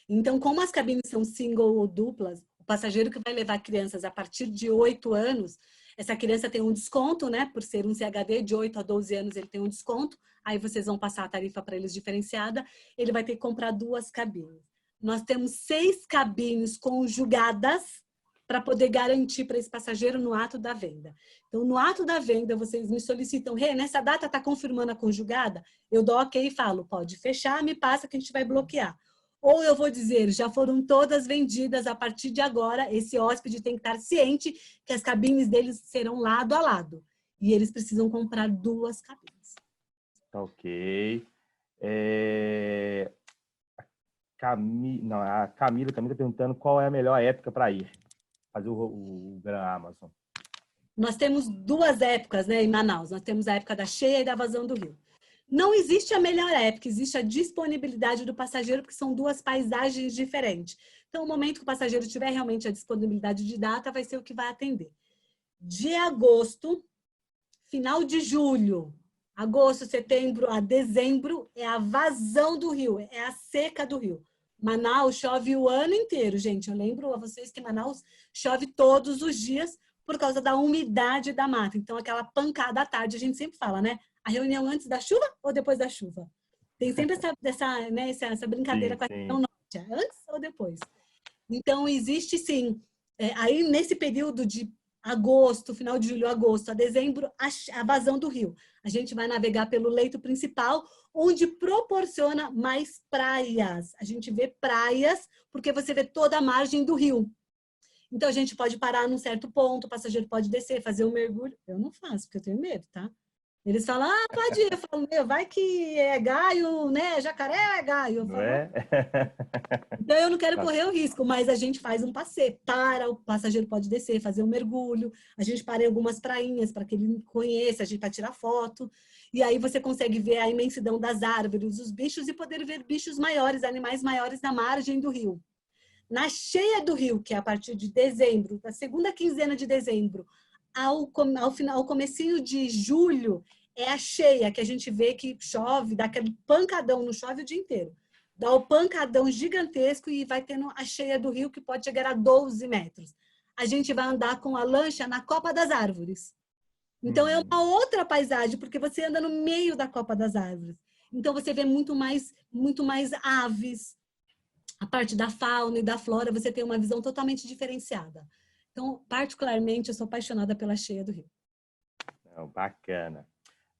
Então, como as cabines são single ou duplas, o passageiro que vai levar crianças a partir de 8 anos, essa criança tem um desconto, né? Por ser um CHD, de 8 a 12 anos ele tem um desconto, aí vocês vão passar a tarifa para eles diferenciada, ele vai ter que comprar 2 cabines. Nós temos 6 cabines conjugadas para poder garantir para esse passageiro no ato da venda. Então, no ato da venda, vocês me solicitam, nessa data está confirmando a conjugada? Eu dou ok e falo, pode fechar, me passa que a gente vai bloquear. Ou eu vou dizer, já foram todas vendidas, a partir de agora, esse hóspede tem que estar ciente que as cabines deles serão lado a lado. E eles precisam comprar 2 cabines. Ok. A Camila também está perguntando qual é a melhor época para ir fazer o Amazon. Nós temos 2 épocas, né, em Manaus. Nós temos a época da cheia e da vazão do rio. Não existe a melhor época, existe a disponibilidade do passageiro, porque são 2 paisagens diferentes. Então, o momento que o passageiro tiver realmente a disponibilidade de data, vai ser o que vai atender. De agosto, final de julho, agosto, setembro a dezembro, é a vazão do rio, é a seca do rio. Manaus chove o ano inteiro, gente. Eu lembro a vocês que Manaus chove todos os dias por causa da umidade da mata. Então, aquela pancada à tarde, a gente sempre fala, né? A reunião antes da chuva ou depois da chuva? Tem sempre essa brincadeira com a questão norte, antes ou depois. Então, existe sim. Aí, nesse período de agosto, final de julho, agosto, a dezembro, a vazão do rio. A gente vai navegar pelo leito principal, onde proporciona mais praias. A gente vê praias, porque você vê toda a margem do rio. Então, a gente pode parar num certo ponto, o passageiro pode descer, fazer um mergulho. Eu não faço, porque eu tenho medo, tá? Eles falam, pode ir. Eu falo, vai que é gaio, né? Jacaré é gaio. Eu falo, então, eu não quero correr o risco, mas a gente faz um passeio. O passageiro pode descer, fazer um mergulho. A gente para em algumas prainhas para que ele conheça, a gente vai tirar foto. E aí você consegue ver a imensidão das árvores, os bichos e poder ver bichos maiores, animais maiores na margem do rio. Na cheia do rio, que é a partir de dezembro, da segunda quinzena de dezembro, ao comecinho de julho, é a cheia, que a gente vê que chove, dá aquele pancadão, não chove o dia inteiro. Dá o pancadão gigantesco e vai tendo a cheia do rio, que pode chegar a 12 metros. A gente vai andar com a lancha na copa das árvores. Então, é uma outra paisagem, porque você anda no meio da copa das árvores. Então, você vê muito mais aves. A parte da fauna e da flora, você tem uma visão totalmente diferenciada. Então, particularmente, eu sou apaixonada pela cheia do Rio. Não, bacana.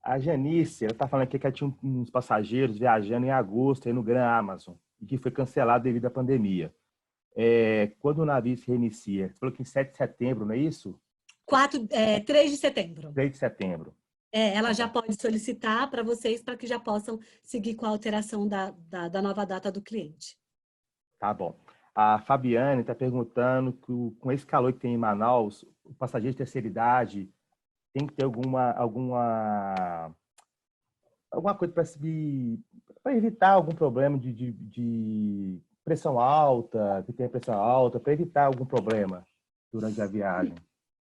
A Janice, ela está falando aqui que tinha uns passageiros viajando em agosto aí no Gran Amazon e que foi cancelado devido à pandemia. Quando o navio se reinicia? Você falou que em 7 de setembro, não é isso? 3 de setembro. 3 de setembro. Ela já pode solicitar para vocês para que já possam seguir com a alteração da nova data do cliente. Tá bom. A Fabiane está perguntando que com esse calor que tem em Manaus, o passageiro de terceira idade tem que ter alguma coisa para evitar algum problema de pressão alta, que tenha pressão alta, para evitar algum problema durante a viagem.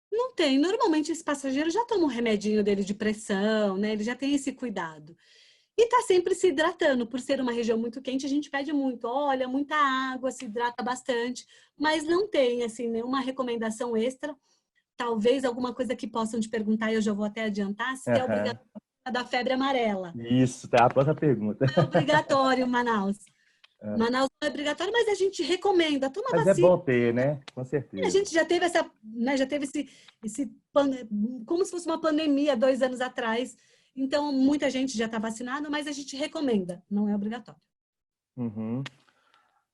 Não tem. Normalmente, esse passageiro já toma um remedinho dele de pressão, né? Ele já tem esse cuidado. E está sempre se hidratando. Por ser uma região muito quente, a gente pede muito. Olha, muita água, se hidrata bastante. Mas não tem, assim, nenhuma recomendação extra. Talvez alguma coisa que possam te perguntar, e eu já vou até adiantar, se é obrigatório da febre amarela. Isso, tá a próxima pergunta. É obrigatório, Manaus. Manaus não é obrigatório, mas a gente recomenda. Toma Mas vacina. é bom ter, né? Com certeza. A gente já teve como se fosse uma pandemia 2 anos atrás. Então, muita gente já está vacinada, mas a gente recomenda, não é obrigatório. Uhum.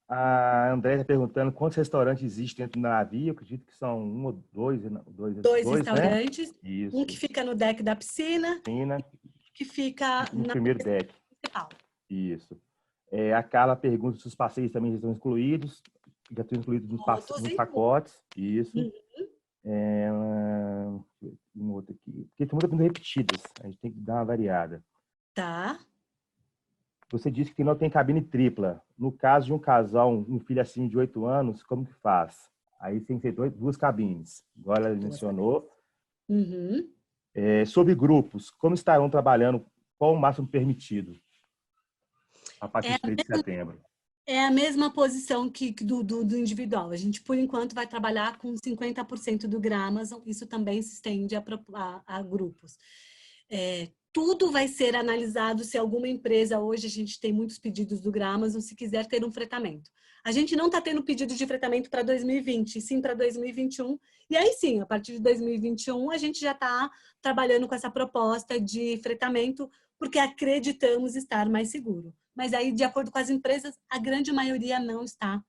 A André está perguntando quantos restaurantes existem dentro do navio. Eu acredito que são 1 ou 2. 2 restaurantes. Né? Isso. Um que fica no deck da piscina. Que fica no primeiro deck. Principal. Isso. A Carla pergunta se os passeios também já estão incluídos. Já estão incluídos nos pacotes. Isso. Uhum. Um outro aqui. Porque tem muitas repetidas. A gente tem que dar uma variada. Tá. Você disse que não tem cabine tripla. No caso de um casal, um filho acima de 8 anos, como que faz? Aí tem que ter 2 cabines. Agora ela mencionou. Uhum. Sobre grupos, como estarão trabalhando? Qual o máximo permitido? A partir de 3 de setembro. É a mesma posição que do individual. A gente, por enquanto, vai trabalhar com 50% do Gramazon. Isso também se estende a grupos. Tudo vai ser analisado se alguma empresa, hoje a gente tem muitos pedidos do Gramazon, se quiser ter um fretamento. A gente não está tendo pedido de fretamento para 2020, sim para 2021. E aí sim, a partir de 2021, a gente já está trabalhando com essa proposta de fretamento, porque acreditamos estar mais seguro. Mas aí, de acordo com as empresas, a grande maioria não está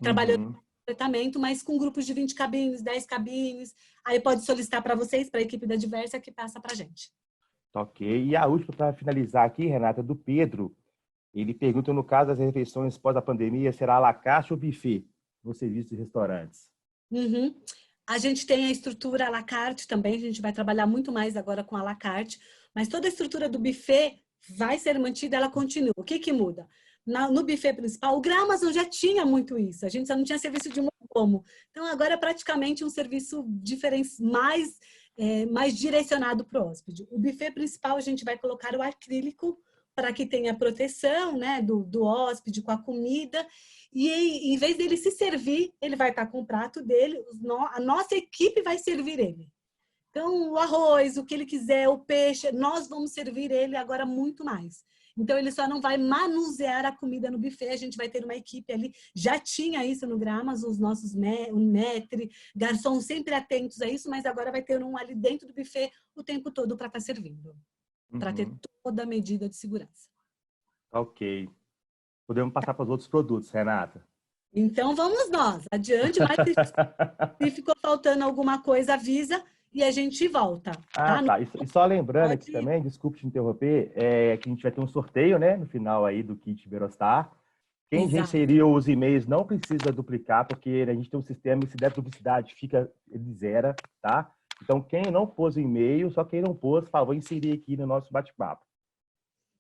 trabalhando com fretamento, mas com grupos de 20 cabines, 10 cabines. Aí pode solicitar para vocês, para a equipe da Diversa, que passa para a gente. Ok. E a última, para finalizar aqui, Renata, do Pedro. Ele pergunta, no caso das refeições pós a pandemia, será à la carte ou buffet no serviço de restaurantes? Uhum. A gente tem a estrutura à la carte também, a gente vai trabalhar muito mais agora com à la carte, mas toda a estrutura do buffet vai ser mantida, ela continua. O que muda? No buffet principal, o Gramazon já tinha muito isso, a gente só não tinha serviço de mordomo. Então, agora é praticamente um serviço mais direcionado para o hóspede. O buffet principal, a gente vai colocar o acrílico para que tenha proteção, né, do hóspede com a comida. E em vez dele se servir, ele vai estar com o prato dele, a nossa equipe vai servir ele. Então, o arroz, o que ele quiser, o peixe, nós vamos servir ele agora muito mais. Então, ele só não vai manusear a comida no buffet, a gente vai ter uma equipe ali, já tinha isso no Gramas, os nossos maître, garçons sempre atentos a isso, mas agora vai ter um ali dentro do buffet o tempo todo para estar servindo, para ter toda a medida de segurança. Ok. Podemos passar para os outros produtos, Renata? Então, vamos nós. Adiante, mas se ficou faltando alguma coisa, avisa e a gente volta. Tá. E só lembrando aqui também, desculpe te interromper, que a gente vai ter um sorteio, né, no final aí do kit Iberostar. Quem inseriu os e-mails não precisa duplicar, porque a gente tem um sistema e se der duplicidade, ele zera, tá? Então, quem não pôs o e-mail, só quem não pôs, por favor, inserir aqui no nosso bate-papo.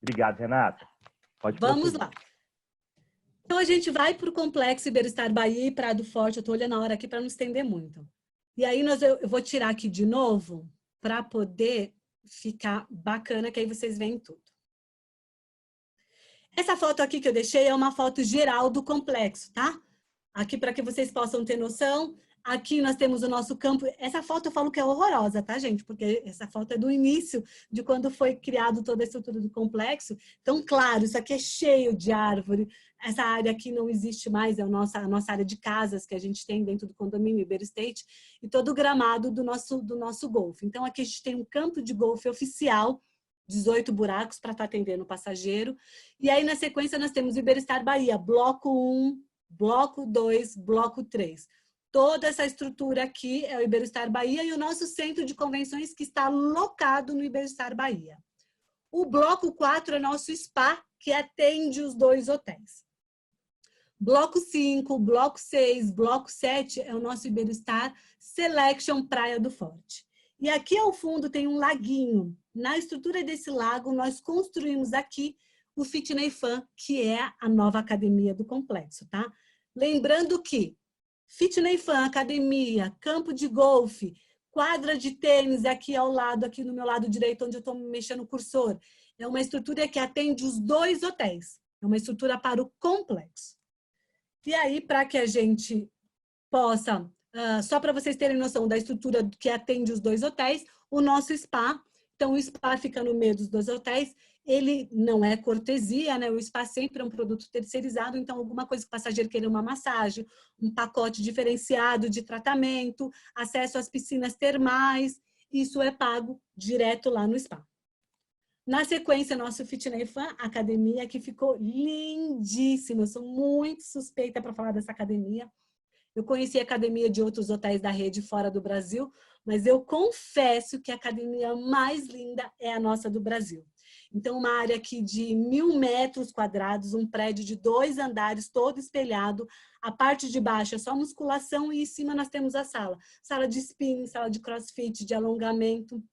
Obrigado, Renata. Vamos lá. Então, a gente vai para o Complexo Iberostar Bahia e Prado Forte. Eu estou olhando a hora aqui para não estender muito. E aí, eu vou tirar aqui de novo para poder ficar bacana, que aí vocês veem tudo. Essa foto aqui que eu deixei é uma foto geral do complexo, tá? Aqui para que vocês possam ter noção. Aqui nós temos o nosso campo. Essa foto eu falo que é horrorosa, tá, gente? Porque essa foto é do início, de quando foi criado toda a estrutura do complexo. Então, claro, isso aqui é cheio de árvore. Essa área aqui não existe mais, é a nossa área de casas que a gente tem dentro do condomínio Iberostate e todo o gramado do nosso golfe. Então, aqui a gente tem um campo de golfe oficial, 18 buracos para estar atendendo o passageiro. E aí, na sequência, nós temos o Iberostar Bahia, bloco 1, bloco 2, bloco 3. Toda essa estrutura aqui é o Iberostar Bahia e o nosso centro de convenções que está locado no Iberostar Bahia. O bloco 4 é nosso spa, que atende os 2 hotéis. Bloco 5, bloco 6, bloco 7 é o nosso Iberostar Selection Praia do Forte. E aqui ao fundo tem um laguinho. Na estrutura desse lago, nós construímos aqui o Fitness Fan, que é a nova academia do complexo, tá? Lembrando que Fitness Fan, academia, campo de golfe, quadra de tênis aqui ao lado, aqui no meu lado direito, onde eu estou mexendo o cursor. É uma estrutura que atende os 2 hotéis. É uma estrutura para o complexo. E aí, para que a gente possa, só para vocês terem noção da estrutura que atende os 2 hotéis, o nosso spa. Então, o spa fica no meio dos 2 hotéis. Ele não é cortesia, né? O spa sempre é um produto terceirizado, então alguma coisa que o passageiro queira, uma massagem, um pacote diferenciado de tratamento, acesso às piscinas termais, isso é pago direto lá no spa. Na sequência, nosso Fitness Fan, academia, que ficou lindíssima. Eu sou muito suspeita para falar dessa academia. Eu conheci a academia de outros hotéis da rede fora do Brasil, mas eu confesso que a academia mais linda é a nossa do Brasil. Então, uma área aqui de 1.000 metros quadrados, um prédio de 2 andares, todo espelhado. A parte de baixo é só musculação e em cima nós temos a sala. Sala de spinning, sala de crossfit, de alongamento,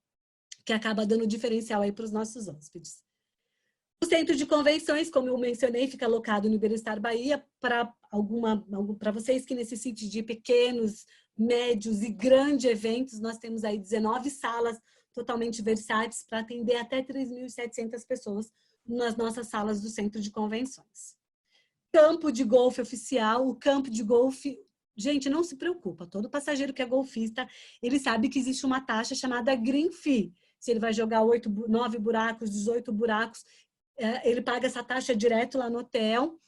que acaba dando diferencial aí para os nossos hóspedes. O centro de convenções, como eu mencionei, fica alocado no Iberostar Bahia para vocês que necessitem de pequenos, médios e grandes eventos. Nós temos aí 19 salas totalmente versáteis para atender até 3.700 pessoas nas nossas salas do centro de convenções. Campo de golfe oficial, o campo de golfe, gente, não se preocupa, todo passageiro que é golfista, ele sabe que existe uma taxa chamada Green Fee. Se ele vai jogar 9 buracos, 18 buracos, ele paga essa taxa direto lá no hotel.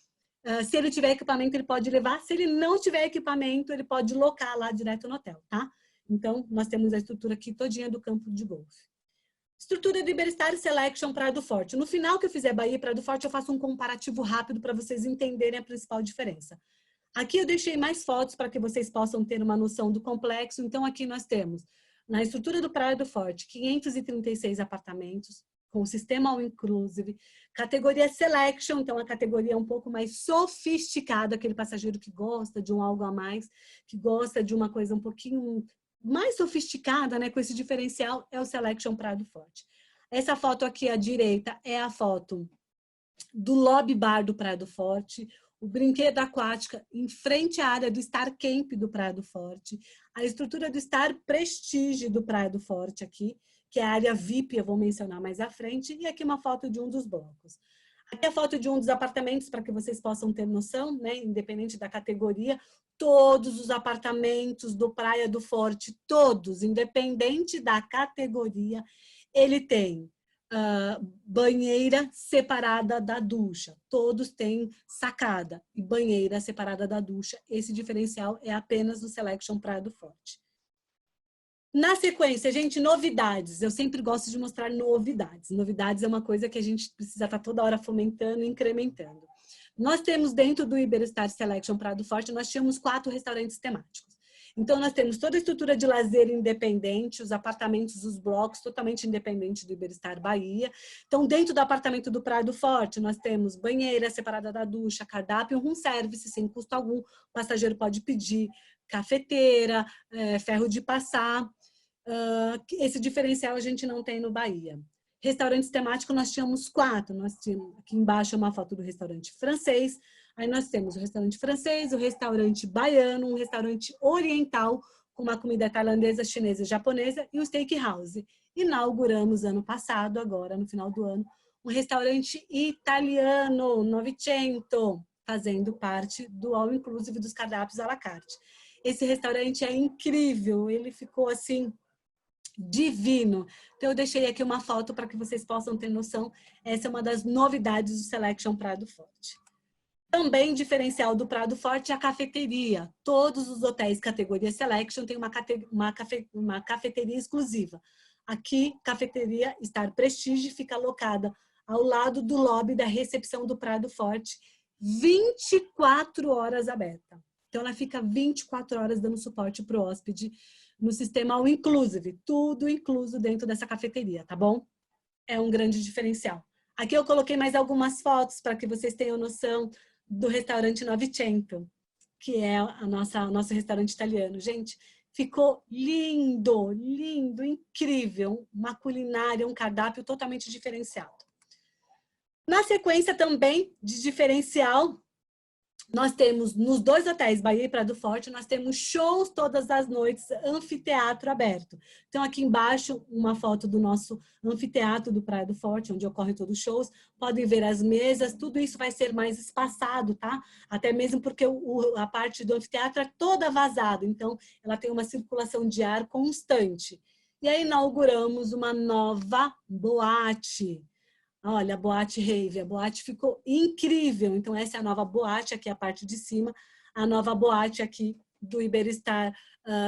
Se ele tiver equipamento, ele pode levar. Se ele não tiver equipamento, ele pode locar lá direto no hotel, tá? Então, nós temos a estrutura aqui todinha do campo de golfe. Estrutura do Iberostar Selection Praia do Forte. No final que eu fizer Bahia e Praia do Forte, eu faço um comparativo rápido para vocês entenderem a principal diferença. Aqui eu deixei mais fotos para que vocês possam ter uma noção do complexo. Então, aqui nós temos, na estrutura do Praia do Forte, 536 apartamentos, com o sistema All Inclusive, categoria Selection, então a categoria é um pouco mais sofisticada, aquele passageiro que gosta de um algo a mais, que gosta de uma coisa um pouquinho mais sofisticada, né, com esse diferencial, é o Selection Praia do Forte. Essa foto aqui à direita é a foto do lobby bar do Praia do Forte, o brinquedo aquática em frente à área do Star Camp do Praia do Forte, a estrutura do Star Prestige do Praia do Forte aqui, que é a área VIP, eu vou mencionar mais à frente, e aqui uma foto de um dos blocos. Aqui a foto de um dos apartamentos, para que vocês possam ter noção, né, independente da categoria, todos os apartamentos do Praia do Forte, todos, independente da categoria, ele tem banheira separada da ducha. Todos têm sacada e banheira separada da ducha. Esse diferencial é apenas no Selection Praia do Forte. Na sequência, gente, novidades. Eu sempre gosto de mostrar novidades. Novidades é uma coisa que a gente precisa estar toda hora fomentando e incrementando. Nós temos dentro do Iberostar Selection Praia do Forte, nós tínhamos 4 restaurantes temáticos. Então, nós temos toda a estrutura de lazer independente, os apartamentos, os blocos totalmente independentes do Iberostar Bahia. Então, dentro do apartamento do Praia do Forte, nós temos banheira separada da ducha, cardápio, room service, sem custo algum. O passageiro pode pedir cafeteira, ferro de passar. Esse diferencial a gente não tem no Bahia. Restaurantes temáticos, nós tínhamos 4. Nós tínhamos, aqui embaixo é uma foto do restaurante francês. Aí nós temos o restaurante francês, o restaurante baiano, um restaurante oriental, com uma comida tailandesa, chinesa e japonesa, e o steakhouse. Inauguramos ano passado, agora no final do ano, um restaurante italiano, Novecento, fazendo parte do All Inclusive dos cardápios à la carte. Esse restaurante é incrível, ele ficou assim divino. Então eu deixei aqui uma foto para que vocês possam ter noção. Essa é uma das novidades do Selection Prado Forte. Também diferencial do Prado Forte é a cafeteria. Todos os hotéis categoria Selection têm uma cafeteria exclusiva. Aqui, cafeteria Star Prestige fica alocada ao lado do lobby da recepção do Prado Forte, 24 horas aberta. Então, ela fica 24 horas dando suporte para o hóspede no sistema All Inclusive, tudo incluso dentro dessa cafeteria, tá bom? É um grande diferencial. Aqui eu coloquei mais algumas fotos para que vocês tenham noção do restaurante Novecento, que é nosso restaurante italiano. Gente, ficou lindo, lindo, incrível. Uma culinária, um cardápio totalmente diferenciado. Na sequência também de diferencial, nós temos nos 2 hotéis, Bahia e Prado Forte, nós temos shows todas as noites, anfiteatro aberto. Então, aqui embaixo, uma foto do nosso anfiteatro do Prado Forte, onde ocorrem todos os shows. Podem ver as mesas, tudo isso vai ser mais espaçado, tá? Até mesmo porque a parte do anfiteatro é toda vazada, então ela tem uma circulação de ar constante. E aí inauguramos uma nova boate. Olha, a boate rave, a boate ficou incrível. Então, essa é a nova boate, aqui a parte de cima, a nova boate aqui do Iberostar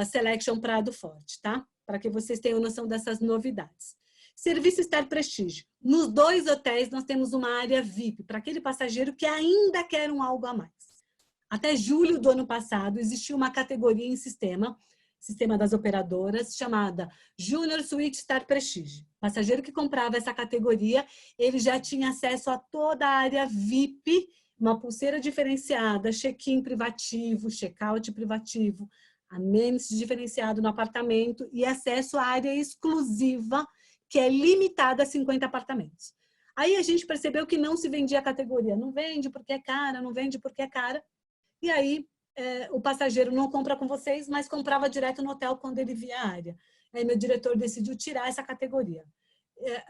Selection Prado Forte, tá? Para que vocês tenham noção dessas novidades. Serviço Star Prestige. Nos 2 hotéis, nós temos uma área VIP, para aquele passageiro que ainda quer algo a mais. Até julho do ano passado, existia uma categoria em sistema das operadoras, chamada Junior Suite Star Prestige. O passageiro que comprava essa categoria, ele já tinha acesso a toda a área VIP, uma pulseira diferenciada, check-in privativo, check-out privativo, amenities diferenciado no apartamento e acesso à área exclusiva, que é limitada a 50 apartamentos. Aí a gente percebeu que não se vendia a categoria. Não vende porque é cara, não vende porque é cara. E aí, o passageiro não compra com vocês, mas comprava direto no hotel quando ele via a área. Aí meu diretor decidiu tirar essa categoria.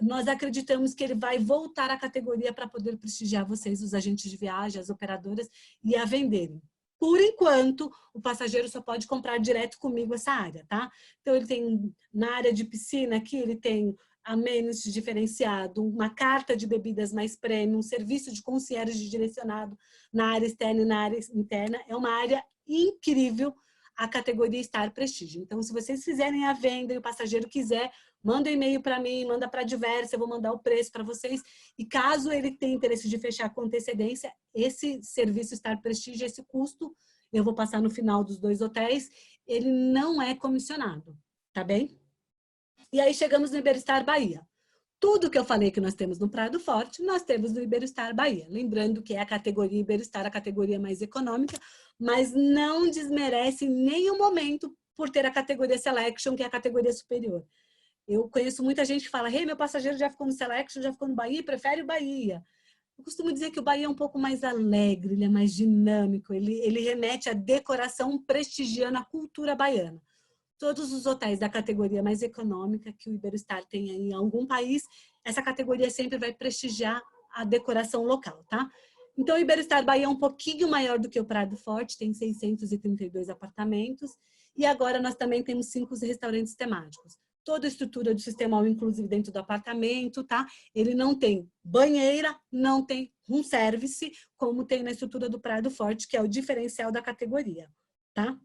Nós acreditamos que ele vai voltar à categoria para poder prestigiar vocês, os agentes de viagem, as operadoras, e a venderem. Por enquanto, o passageiro só pode comprar direto comigo essa área, tá? Então, ele tem, na área de piscina aqui, ele tem amenities diferenciado, uma carta de bebidas mais premium, um serviço de concierge direcionado na área externa e na área interna. É uma área incrível, a categoria Star Prestige. Então, se vocês fizerem a venda e o passageiro quiser, manda um e-mail para mim, manda para a Diversa, eu vou mandar o preço para vocês. E caso ele tenha interesse de fechar com antecedência, esse serviço Star Prestige, esse custo, eu vou passar no final dos 2 hotéis, ele não é comissionado, tá bem? E aí chegamos no Iberostar Bahia. Tudo que eu falei que nós temos no Prado Forte, nós temos no Iberostar Bahia. Lembrando que é a categoria Iberostar, a categoria mais econômica, mas não desmerece em nenhum momento por ter a categoria Selection, que é a categoria superior. Eu conheço muita gente que fala, meu passageiro já ficou no Selection, já ficou no Bahia, prefere o Bahia. Eu costumo dizer que o Bahia é um pouco mais alegre, ele é mais dinâmico, ele remete à decoração prestigiando a cultura baiana. Todos os hotéis da categoria mais econômica que o Iberostar tem em algum país, essa categoria sempre vai prestigiar a decoração local, tá? Então, o Iberostar Bahia é um pouquinho maior do que o Prado Forte, tem 632 apartamentos, e agora nós também temos 5 restaurantes temáticos. Toda a estrutura do sistema All Inclusive dentro do apartamento, tá? Ele não tem banheira, não tem room service, como tem na estrutura do Prado Forte, que é o diferencial da categoria, tá?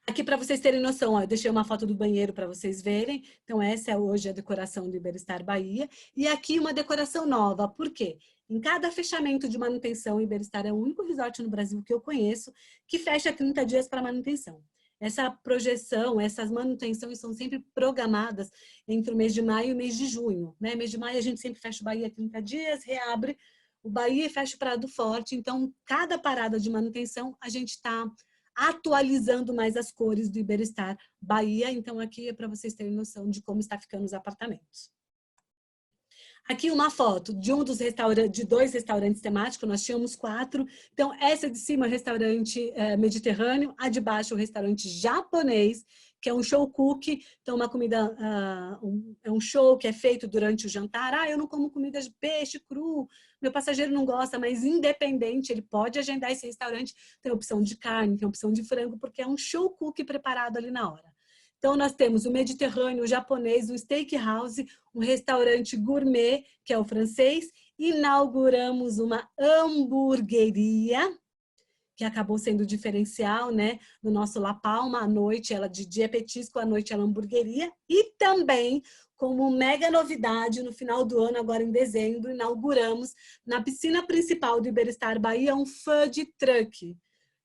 Aqui, para vocês terem noção, ó, eu deixei uma foto do banheiro para vocês verem. Então, essa é hoje a decoração do Iberostar Bahia. E aqui uma decoração nova. Por quê? Em cada fechamento de manutenção, o Iberostar é o único resort no Brasil que eu conheço que fecha 30 dias para manutenção. Essa projeção, essas manutenções são sempre programadas entre o mês de maio e o mês de junho, né? Mês de maio a gente sempre fecha o Bahia 30 dias, reabre o Bahia e fecha o Prado Forte. Então, cada parada de manutenção, a gente está atualizando mais as cores do Iberostar Bahia. Então, aqui é para vocês terem noção de como está ficando os apartamentos. Aqui uma foto de de 2 restaurantes temáticos, nós tínhamos 4. Então, essa de cima é o restaurante mediterrâneo, a de baixo é o restaurante japonês, que é um show cook. Então, uma comida, é um show que é feito durante o jantar. Eu não como comida de peixe cru, meu passageiro não gosta, mas independente, ele pode agendar esse restaurante. Tem opção de carne, tem opção de frango, porque é um show cook preparado ali na hora. Então, nós temos o mediterrâneo, o japonês, o steakhouse, um restaurante gourmet, que é o francês. Inauguramos uma hamburgueria, que acabou sendo o diferencial, né, no nosso La Palma. À noite, ela de dia é petisco, à noite ela é hamburgueria. E também, como mega novidade, no final do ano, agora em dezembro, inauguramos na piscina principal do Iberostar Bahia um food truck.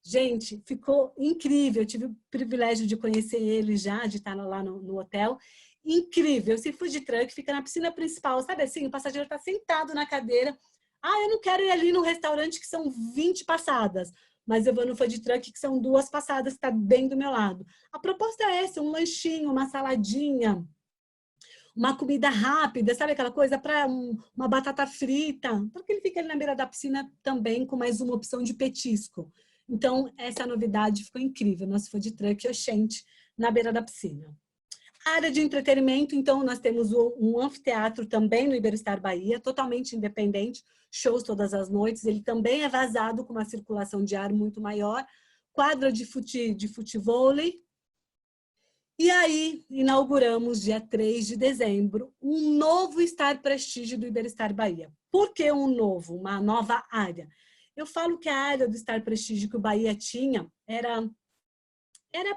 Gente, ficou incrível. Eu tive o privilégio de conhecer ele já, de estar lá no hotel. Incrível. Esse food truck fica na piscina principal, sabe assim? O passageiro está sentado na cadeira. Eu não quero ir ali no restaurante que são 20 passadas, mas eu vou no food truck que são 2 passadas, que está bem do meu lado. A proposta é essa, um lanchinho, uma saladinha, uma comida rápida, sabe aquela coisa para uma batata frita, porque ele fica ali na beira da piscina também com mais uma opção de petisco. Então, essa novidade ficou incrível. Nosso food truck Oxente na beira da piscina. A área de entretenimento, então, nós temos um anfiteatro também no Iberostar Bahia, totalmente independente, shows todas as noites. Ele também é vazado com uma circulação de ar muito maior. Quadra de futevôlei. E aí, inauguramos, dia 3 de dezembro, um novo Star Prestige do Iberostar Bahia. Por que um novo? Uma nova área? Eu falo que a área do Star Prestige que o Bahia tinha era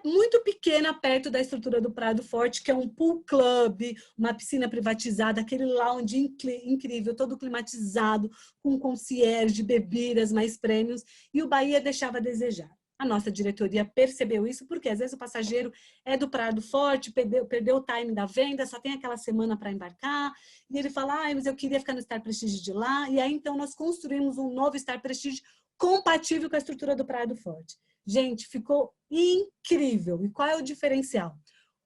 muito pequena perto da estrutura do Prado Forte, que é um pool club, uma piscina privatizada, aquele lounge incrível, todo climatizado, com concierge, bebidas, mais prêmios, e o Bahia deixava a desejar. A nossa diretoria percebeu isso, porque às vezes o passageiro é do Prado Forte, perdeu o time da venda, só tem aquela semana para embarcar, e ele fala, mas eu queria ficar no Star Prestige de lá, e aí então nós construímos um novo Star Prestige compatível com a estrutura do Prado Forte. Gente, ficou incrível. E qual é o diferencial?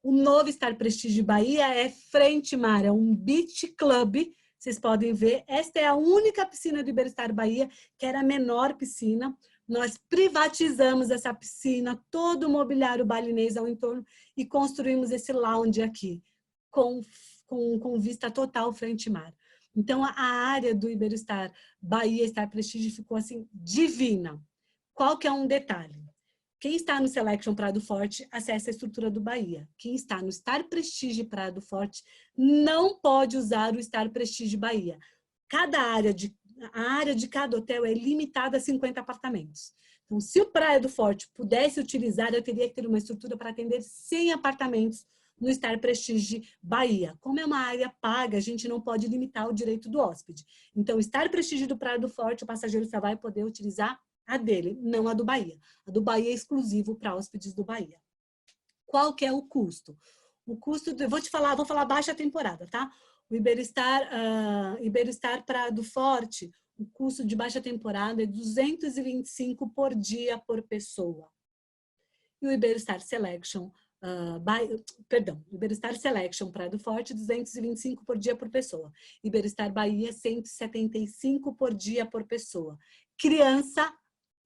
O novo Star Prestige Bahia é frente-mar, é um beach club, vocês podem ver. Esta é a única piscina do Iberostar Bahia, que era a menor piscina. Nós privatizamos essa piscina, todo o mobiliário balinês ao entorno e construímos esse lounge aqui, com vista total frente-mar. Então, a área do Iberostar Bahia Star Prestige ficou assim, divina. Qual que é um detalhe? Quem está no Selection Prado Forte acessa a estrutura do Bahia. Quem está no Star Prestige Prado Forte não pode usar o Star Prestige Bahia. A área de cada hotel é limitada a 50 apartamentos. Então, se o Praia do Forte pudesse utilizar, eu teria que ter uma estrutura para atender 100 apartamentos no Star Prestige Bahia. Como é uma área paga, a gente não pode limitar o direito do hóspede. Então, o Star Prestige do Praia do Forte, o passageiro só vai poder utilizar a dele, não a do Bahia. A do Bahia é exclusivo para hóspedes do Bahia. Qual que é o custo? O custo, vou falar baixa temporada, tá? O Iberostar Prado Forte, o custo de baixa temporada é 225 por dia por pessoa. E o Iberostar Selection, Iberostar Selection Prado Forte, 225 por dia por pessoa. Iberostar Bahia, 175 por dia por pessoa. Criança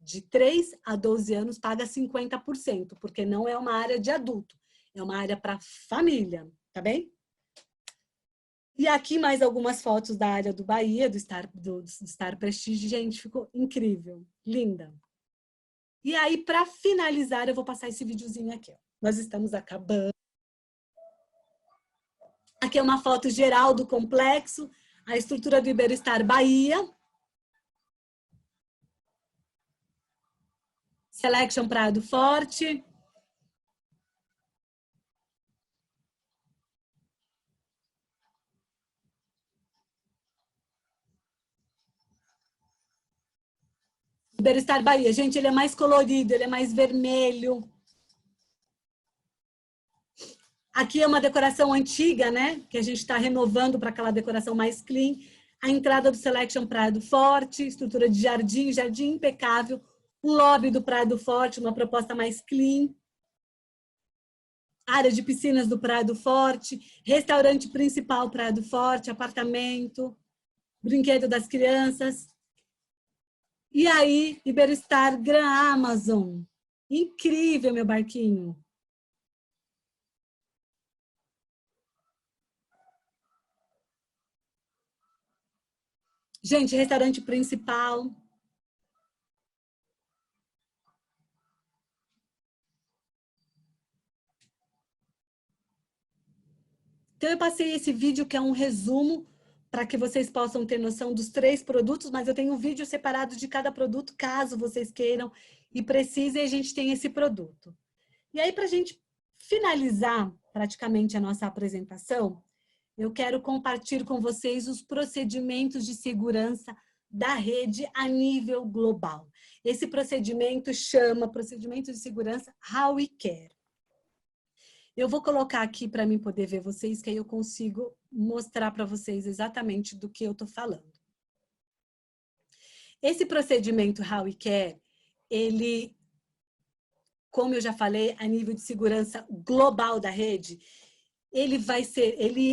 de 3 a 12 anos paga 50%, porque não é uma área de adulto, é uma área para família, tá bem? E aqui mais algumas fotos da área do Bahia, do Star Prestige. Gente, ficou incrível, linda. E aí, para finalizar, eu vou passar esse videozinho aqui. Ó. Nós estamos acabando. Aqui é uma foto geral do complexo, a estrutura do Iberostar Bahia. Selection Prado Forte. Iberostar Bahia, gente, ele é mais colorido, ele é mais vermelho. Aqui é uma decoração antiga, né? Que a gente está renovando para aquela decoração mais clean. A entrada do Selection Prado Forte, estrutura de jardim impecável. O lobby do Prado Forte, uma proposta mais clean. área de piscinas do Praia do Forte, restaurante principal Praia do Forte, apartamento, brinquedo das crianças. E aí, Iberostar Gran Amazon. Incrível, meu barquinho. Gente, restaurante principal. Então, eu passei esse vídeo que é um resumo para que vocês possam ter noção dos 3 produtos, mas eu tenho um vídeo separado de cada produto, caso vocês queiram e precisem, a gente tem esse produto. E aí, para a gente finalizar praticamente a nossa apresentação, eu quero compartilhar com vocês os procedimentos de segurança da rede a nível global. Esse procedimento chama Procedimento de Segurança How We Care. Eu vou colocar aqui para mim poder ver vocês, que aí eu consigo mostrar para vocês exatamente do que eu estou falando. Esse procedimento How We Care, ele, como eu já falei, a nível de segurança global da rede, ele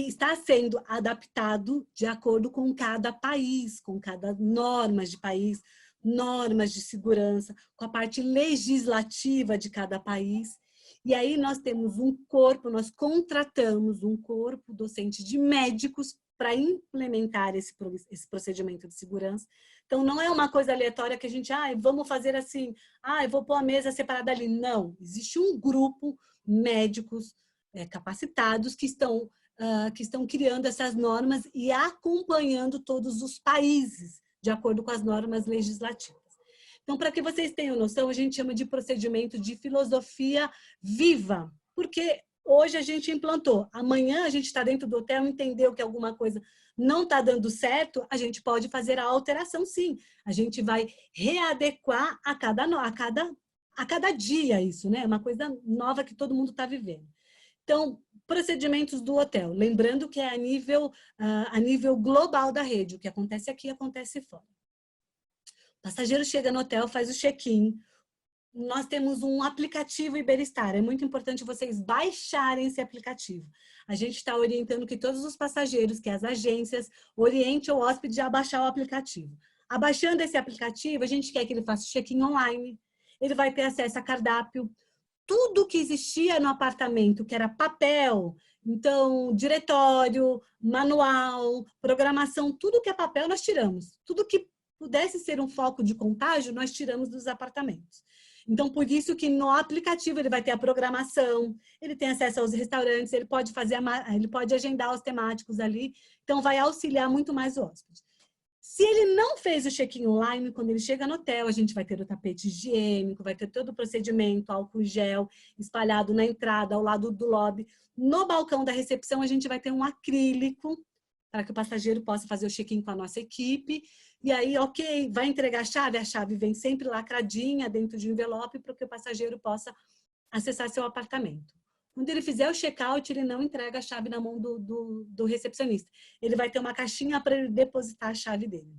está sendo adaptado de acordo com cada país, com cada normas de país, normas de segurança, com a parte legislativa de cada país. E aí nós temos um corpo, nós contratamos um corpo docente de médicos para implementar esse procedimento de segurança. Então, não é uma coisa aleatória que a gente, vamos fazer assim, eu vou pôr a mesa separada ali. Não, existe um grupo, médicos capacitados, que estão criando essas normas e acompanhando todos os países, de acordo com as normas legislativas. Então, para que vocês tenham noção, a gente chama de procedimento de filosofia viva, porque hoje a gente implantou, amanhã a gente está dentro do hotel, entendeu que alguma coisa não está dando certo, a gente pode fazer a alteração, sim. A gente vai readequar a cada dia isso, né? É uma coisa nova que todo mundo está vivendo. Então, procedimentos do hotel, lembrando que é a nível global da rede, o que acontece aqui acontece fora. O passageiro chega no hotel, faz o check-in. Nós temos um aplicativo Iberostar. É muito importante vocês baixarem esse aplicativo. A gente está orientando que todos os passageiros, que as agências, orientem o hóspede a baixar o aplicativo. Abaixando esse aplicativo, a gente quer que ele faça o check-in online. Ele vai ter acesso a cardápio. Tudo que existia no apartamento, que era papel, então, diretório, manual, programação, tudo que é papel nós tiramos. Tudo que pudesse ser um foco de contágio, nós tiramos dos apartamentos. Então, por isso que no aplicativo ele vai ter a programação, ele tem acesso aos restaurantes, ele pode agendar os temáticos ali, então vai auxiliar muito mais o hóspede. Se ele não fez o check-in online, quando ele chega no hotel, a gente vai ter o tapete higiênico, vai ter todo o procedimento, álcool gel espalhado na entrada, ao lado do lobby. No balcão da recepção, a gente vai ter um acrílico para que o passageiro possa fazer o check-in com a nossa equipe. E aí, ok, vai entregar a chave vem sempre lacradinha dentro de um envelope para que o passageiro possa acessar seu apartamento. Quando ele fizer o check-out, ele não entrega a chave na mão do recepcionista. Ele vai ter uma caixinha para ele depositar a chave dele.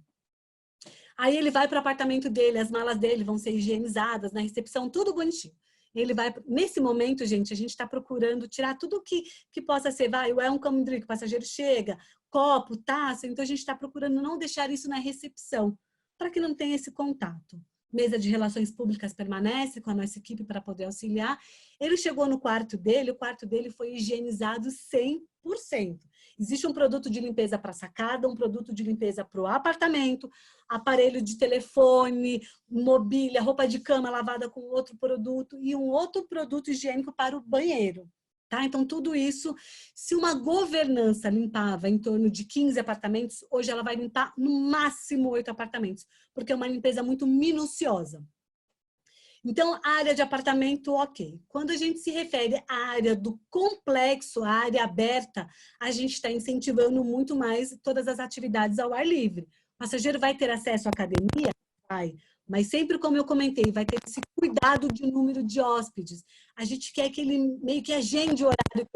Aí ele vai para o apartamento dele, as malas dele vão ser higienizadas na recepção, tudo bonitinho. Ele vai, nesse momento, gente, a gente está procurando tirar tudo que possa ser, o welcome drink, o passageiro chega, copo, taça, então a gente está procurando não deixar isso na recepção, para que não tenha esse contato. Mesa de relações públicas permanece com a nossa equipe para poder auxiliar. Ele chegou no quarto dele, o quarto dele foi higienizado 100%. Existe um produto de limpeza para a sacada, um produto de limpeza para o apartamento, aparelho de telefone, mobília, roupa de cama lavada com outro produto e um outro produto higiênico para o banheiro. Tá? Então, tudo isso, se uma governança limpava em torno de 15 apartamentos, hoje ela vai limpar no máximo 8 apartamentos, porque é uma limpeza muito minuciosa. Então, a área de apartamento, ok. Quando a gente se refere à área do complexo, à área aberta, a gente está incentivando muito mais todas as atividades ao ar livre. O passageiro vai ter acesso à academia? Vai. Mas sempre, como eu comentei, vai ter esse cuidado de número de hóspedes. A gente quer que ele meio que agende o horário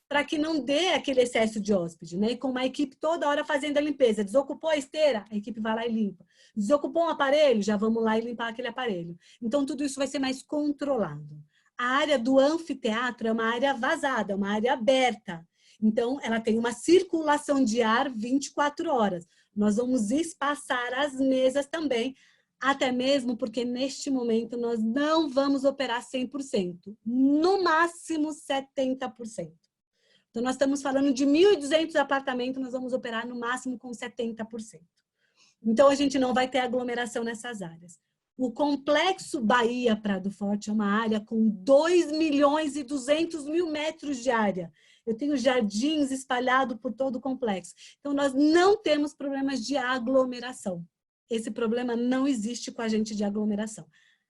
para que não dê aquele excesso de hóspede, né? E com uma equipe toda hora fazendo a limpeza. Desocupou a esteira, a equipe vai lá e limpa. Desocupou um aparelho, já vamos lá e limpar aquele aparelho. Então, tudo isso vai ser mais controlado. A área do anfiteatro é uma área vazada, uma área aberta. Então, ela tem uma circulação de ar 24 horas. Nós vamos espaçar as mesas também, até mesmo porque neste momento nós não vamos operar 100%, no máximo 70%. Então, nós estamos falando de 1.200 apartamentos, nós vamos operar no máximo com 70%. Então, a gente não vai ter aglomeração nessas áreas. O Complexo Bahia Prado Forte é uma área com 2.200.000 metros de área. Eu tenho jardins espalhados por todo o complexo. Então, nós não temos problemas de aglomeração. Esse problema não existe com a gente de aglomeração.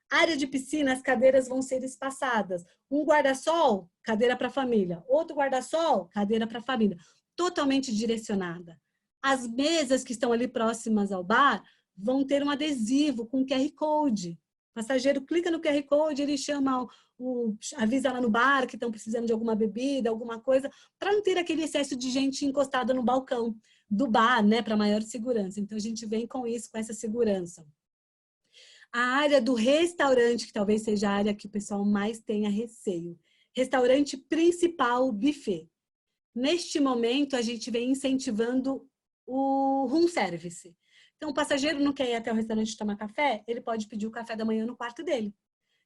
Área de piscina, as cadeiras vão ser espaçadas. Um guarda-sol, cadeira para a família. Outro guarda-sol, cadeira para a família. Totalmente direcionada. As mesas que estão ali próximas ao bar vão ter um adesivo com QR Code. O passageiro clica no QR Code, ele chama avisa lá no bar que estão precisando de alguma bebida, alguma coisa, para não ter aquele excesso de gente encostada no balcão do bar, né, para maior segurança. Então, a gente vem com isso, com essa segurança. A área do restaurante, que talvez seja a área que o pessoal mais tenha receio. Restaurante principal, buffet. Neste momento, a gente vem incentivando o room service. Então, o passageiro não quer ir até o restaurante tomar café, ele pode pedir o café da manhã no quarto dele.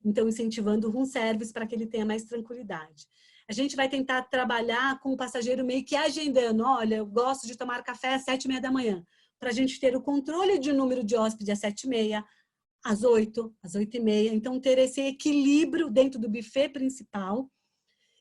Então, incentivando o room service para que ele tenha mais tranquilidade. A gente vai tentar trabalhar com o passageiro meio que agendando. Olha, eu gosto de tomar café às 7h30 da manhã. Para a gente ter o controle de número de hóspedes às 7h30, às 8h, às 8h30. Então, ter esse equilíbrio dentro do buffet principal.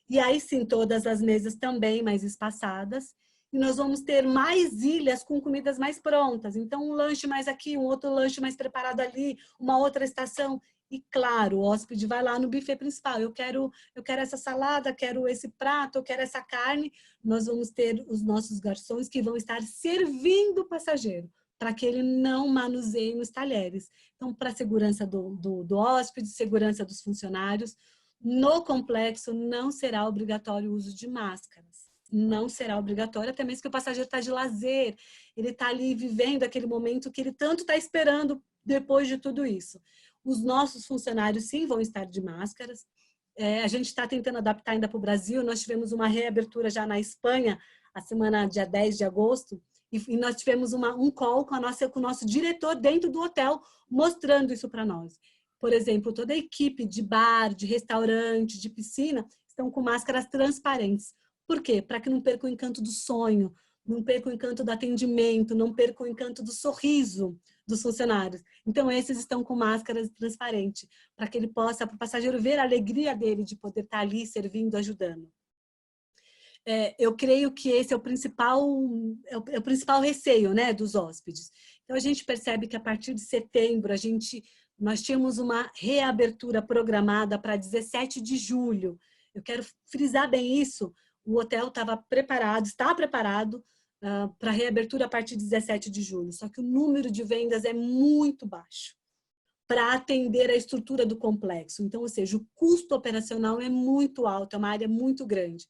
E aí, sim, todas as mesas também mais espaçadas. E nós vamos ter mais ilhas com comidas mais prontas. Então, um lanche mais aqui, um outro lanche mais preparado ali, uma outra estação. E, claro, o hóspede vai lá no buffet principal. Eu quero essa salada, quero esse prato, eu quero essa carne. Nós vamos ter os nossos garçons que vão estar servindo o passageiro, para que ele não manuseie nos talheres. Então, para a segurança do hóspede, segurança dos funcionários, no complexo não será obrigatório o uso de máscaras. Não será obrigatório, até mesmo que o passageiro está de lazer, ele está ali vivendo aquele momento que ele tanto está esperando depois de tudo isso. Os nossos funcionários, sim, vão estar de máscaras. A gente está tentando adaptar ainda para o Brasil. Nós tivemos uma reabertura já na Espanha, a semana dia 10 de agosto, e nós tivemos um call com o nosso diretor dentro do hotel, mostrando isso para nós. Por exemplo, toda a equipe de bar, de restaurante, de piscina, estão com máscaras transparentes. Por quê? Para que não perca o encanto do sonho, não perca o encanto do atendimento, não perca o encanto do sorriso dos funcionários. Então, esses estão com máscaras transparentes, para que ele possa, para o passageiro ver a alegria dele de poder estar ali servindo, ajudando. Eu creio que esse é o principal receio, né, dos hóspedes. Então, a gente percebe que a partir de setembro, nós tínhamos uma reabertura programada para 17 de julho. Eu quero frisar bem isso. O hotel está preparado para reabertura a partir de 17 de julho. Só que o número de vendas é muito baixo para atender a estrutura do complexo. Então, ou seja, o custo operacional é muito alto, é uma área muito grande.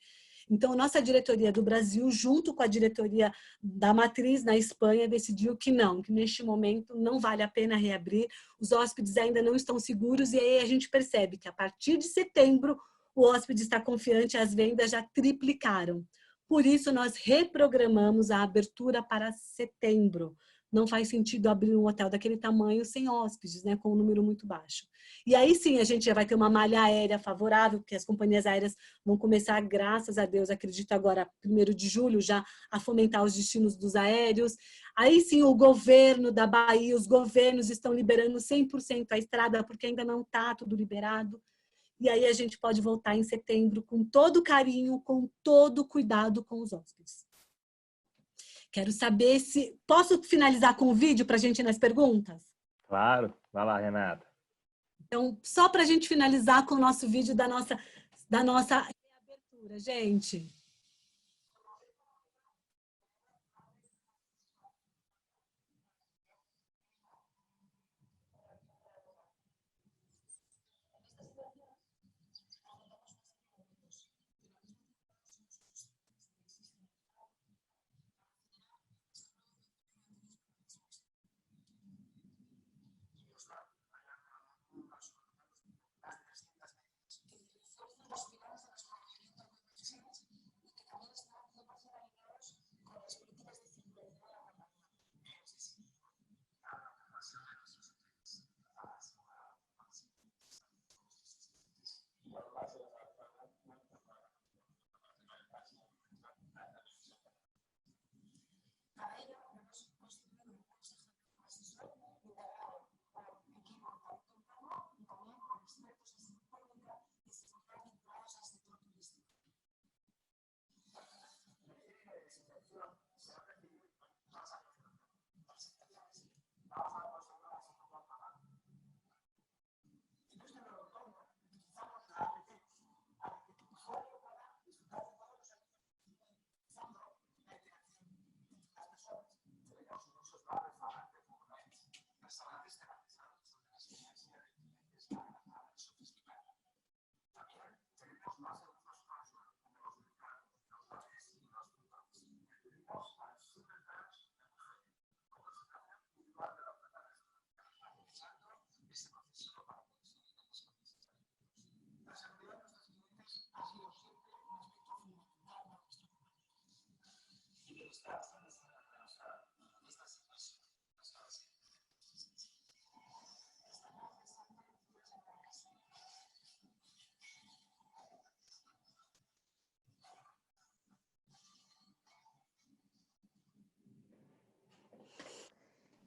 Então, nossa diretoria do Brasil, junto com a diretoria da matriz na Espanha, decidiu que neste momento não vale a pena reabrir, os hóspedes ainda não estão seguros, e aí a gente percebe que a partir de setembro o hóspede está confiante, as vendas já triplicaram. Por isso, nós reprogramamos a abertura para setembro. Não faz sentido abrir um hotel daquele tamanho sem hóspedes, né, com um número muito baixo. E aí sim, a gente já vai ter uma malha aérea favorável, porque as companhias aéreas vão começar, graças a Deus, acredito agora, 1º de julho, já a fomentar os destinos dos aéreos. Aí sim, o governo da Bahia, os governos estão liberando 100% a estrada, porque ainda não está tudo liberado. E aí a gente pode voltar em setembro com todo carinho, com todo cuidado com os hóspedes. Quero saber se... Posso finalizar com o vídeo para a gente ir nas perguntas? Claro. Vai lá, Renata. Então, só para a gente finalizar com o nosso vídeo da nossa reabertura, gente.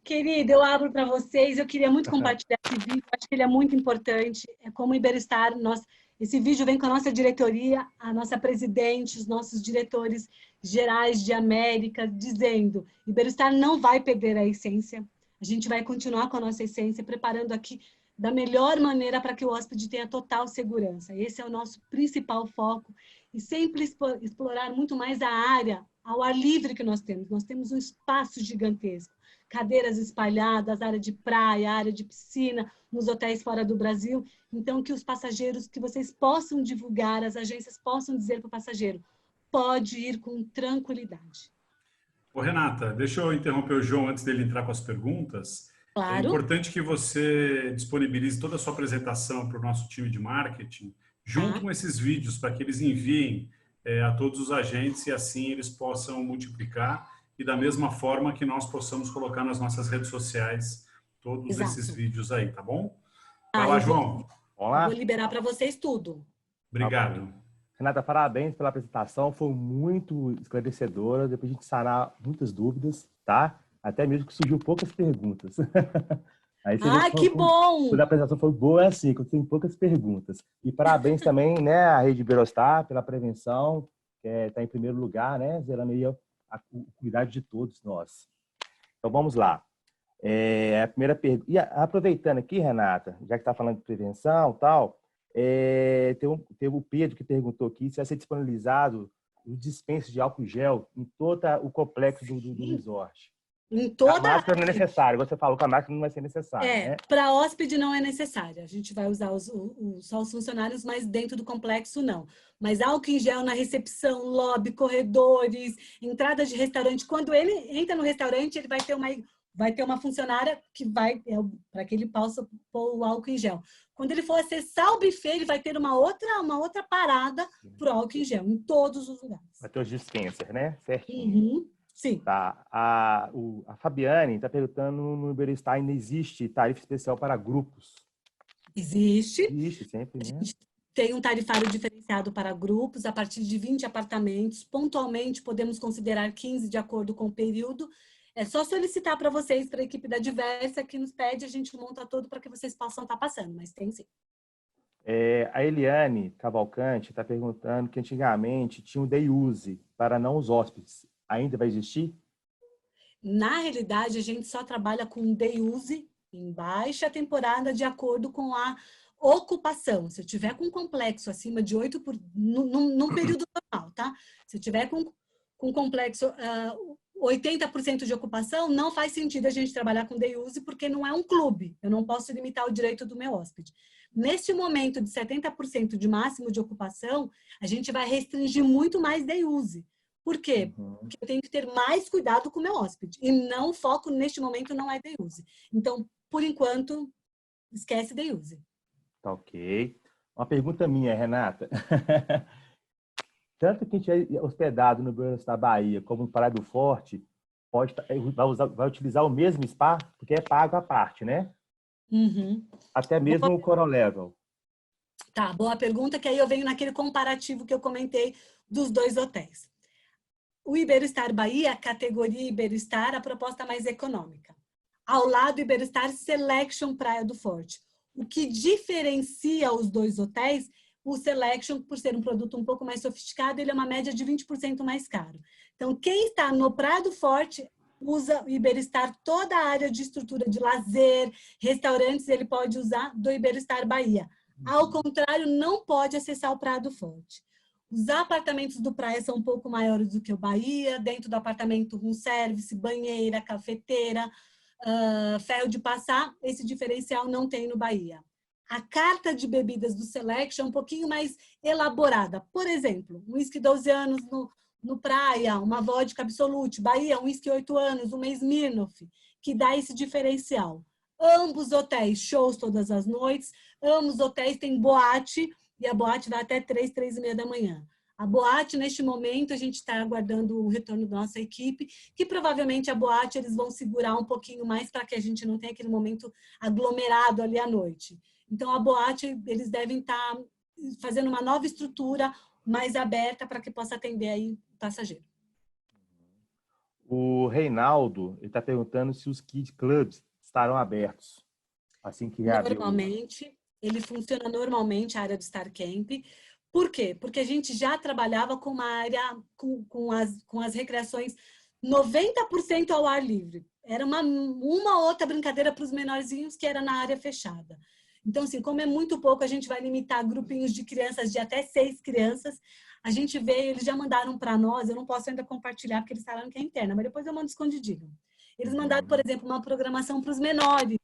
Querida, eu abro para vocês. Eu queria muito compartilhar esse vídeo. Acho que ele é muito importante. É como o Iberostar, esse vídeo vem com a nossa diretoria, a nossa presidente, os nossos diretores gerais de América, dizendo: Iberostar não vai perder a essência. A gente vai continuar com a nossa essência, preparando aqui da melhor maneira para que o hóspede tenha total segurança. Esse é o nosso principal foco. E sempre explorar muito mais a área ao ar livre que nós temos. Nós temos um espaço gigantesco. Cadeiras espalhadas, área de praia, área de piscina, nos hotéis fora do Brasil. Então, que os passageiros, que vocês possam divulgar, as agências possam dizer para o passageiro, pode ir com tranquilidade. Ô, Renata, deixa eu interromper o João antes dele entrar com as perguntas. Claro. É importante que você disponibilize toda a sua apresentação para o nosso time de marketing, junto com esses vídeos, para que eles enviem a todos os agentes e assim eles possam multiplicar e da mesma forma que nós possamos colocar nas nossas redes sociais todos esses vídeos aí, tá bom? Vai lá, João. Vou liberar para vocês tudo. Obrigado. Renata, parabéns pela apresentação, foi muito esclarecedora, depois a gente sanar muitas dúvidas, tá? Até mesmo que surgiu poucas perguntas. Aí que bom! Quando a apresentação foi boa, é assim, quando tem poucas perguntas. E parabéns também, né, à Rede Iberostar pela prevenção, que está em primeiro lugar, né, zelando aí a cuidado de todos nós. Então, vamos lá. A primeira pergunta. E aproveitando aqui, Renata, já que está falando de prevenção e tal, teve o Pedro que perguntou aqui se vai ser disponibilizado o dispenso de álcool gel em todo o complexo do resort. Em toda a máscara não é necessária. Você falou que a máscara não vai ser necessária. Né? Para hóspede não é necessária. A gente vai usar só os funcionários, mas dentro do complexo não. Mas álcool em gel na recepção, lobby, corredores, entrada de restaurante. Quando ele entra no restaurante, ele vai ter uma funcionária que vai para que ele possa pôr o álcool em gel. Quando ele for acessar o buffet, ele vai ter uma outra parada para o álcool em gel, em todos os lugares. Vai ter os dispensers, né? Certinho. Uhum. Sim. Tá. A Fabiane está perguntando no Iberostar ainda existe tarifa especial para grupos? Existe. Existe sempre, né? Tem um tarifário diferenciado para grupos a partir de 20 apartamentos. Pontualmente, podemos considerar 15 de acordo com o período. É só solicitar para vocês, para a equipe da Diversa, que nos pede, a gente monta todo para que vocês possam estar passando, mas tem sim. A Eliane Cavalcante está perguntando que antigamente tinha o day use para não os hóspedes. Ainda vai existir? Na realidade, a gente só trabalha com day use em baixa temporada de acordo com a ocupação. Se eu tiver com um complexo acima de 8 num período normal, tá? Se eu tiver com complexo 80% de ocupação, não faz sentido a gente trabalhar com day use porque não é um clube. Eu não posso limitar o direito do meu hóspede. Neste momento de 70% de máximo de ocupação, a gente vai restringir muito mais day use. Por quê? Porque eu tenho que ter mais cuidado com o meu hóspede. E não o foco neste momento não é day use. Então, por enquanto, esquece day use. Tá ok. Uma pergunta minha, Renata. Tanto quem estiver hospedado no Iberostar Bahia como no Praia do Forte vai utilizar o mesmo spa, porque é pago à parte, né? Uhum. Até mesmo o Coral Level. Tá, boa pergunta, que aí eu venho naquele comparativo que eu comentei dos dois hotéis. O Iberostar Bahia, a categoria Iberostar, a proposta mais econômica. Ao lado, Iberostar Selection Praia do Forte. O que diferencia os dois hotéis, o Selection, por ser um produto um pouco mais sofisticado, ele é uma média de 20% mais caro. Então, quem está no Praia do Forte usa o Iberostar, toda a área de estrutura de lazer, restaurantes, ele pode usar do Iberostar Bahia. Ao contrário, não pode acessar o Praia do Forte. Os apartamentos do Praia são um pouco maiores do que o Bahia. Dentro do apartamento, room service, banheira, cafeteira, ferro de passar. Esse diferencial não tem no Bahia. A carta de bebidas do Selection é um pouquinho mais elaborada. Por exemplo, um whisky 12 anos no Praia, uma vodka Absolute. Bahia, um whisky 8 anos, uma Smirnoff, que dá esse diferencial. Ambos hotéis, shows todas as noites. Ambos hotéis têm boate, e a boate vai até 3, 3:30 da manhã. A boate, neste momento, a gente está aguardando o retorno da nossa equipe, que provavelmente a boate eles vão segurar um pouquinho mais para que a gente não tenha aquele momento aglomerado ali à noite. Então, a boate, eles devem estar fazendo uma nova estrutura mais aberta para que possa atender aí o passageiro. O Reinaldo está perguntando se os Kids Clubs estarão abertos assim que reabrir. Normalmente, ele funciona normalmente, a área do Star Camp. Por quê? Porque a gente já trabalhava com uma área, com as recreações 90% ao ar livre. Era uma outra brincadeira para os menorzinhos que era na área fechada. Então, assim, como é muito pouco, a gente vai limitar grupinhos de crianças de até 6 crianças. A gente vê, eles já mandaram para nós, eu não posso ainda compartilhar porque eles falaram que é interna, mas depois eu mando escondidinho. Eles mandaram, por exemplo, uma programação para os menores.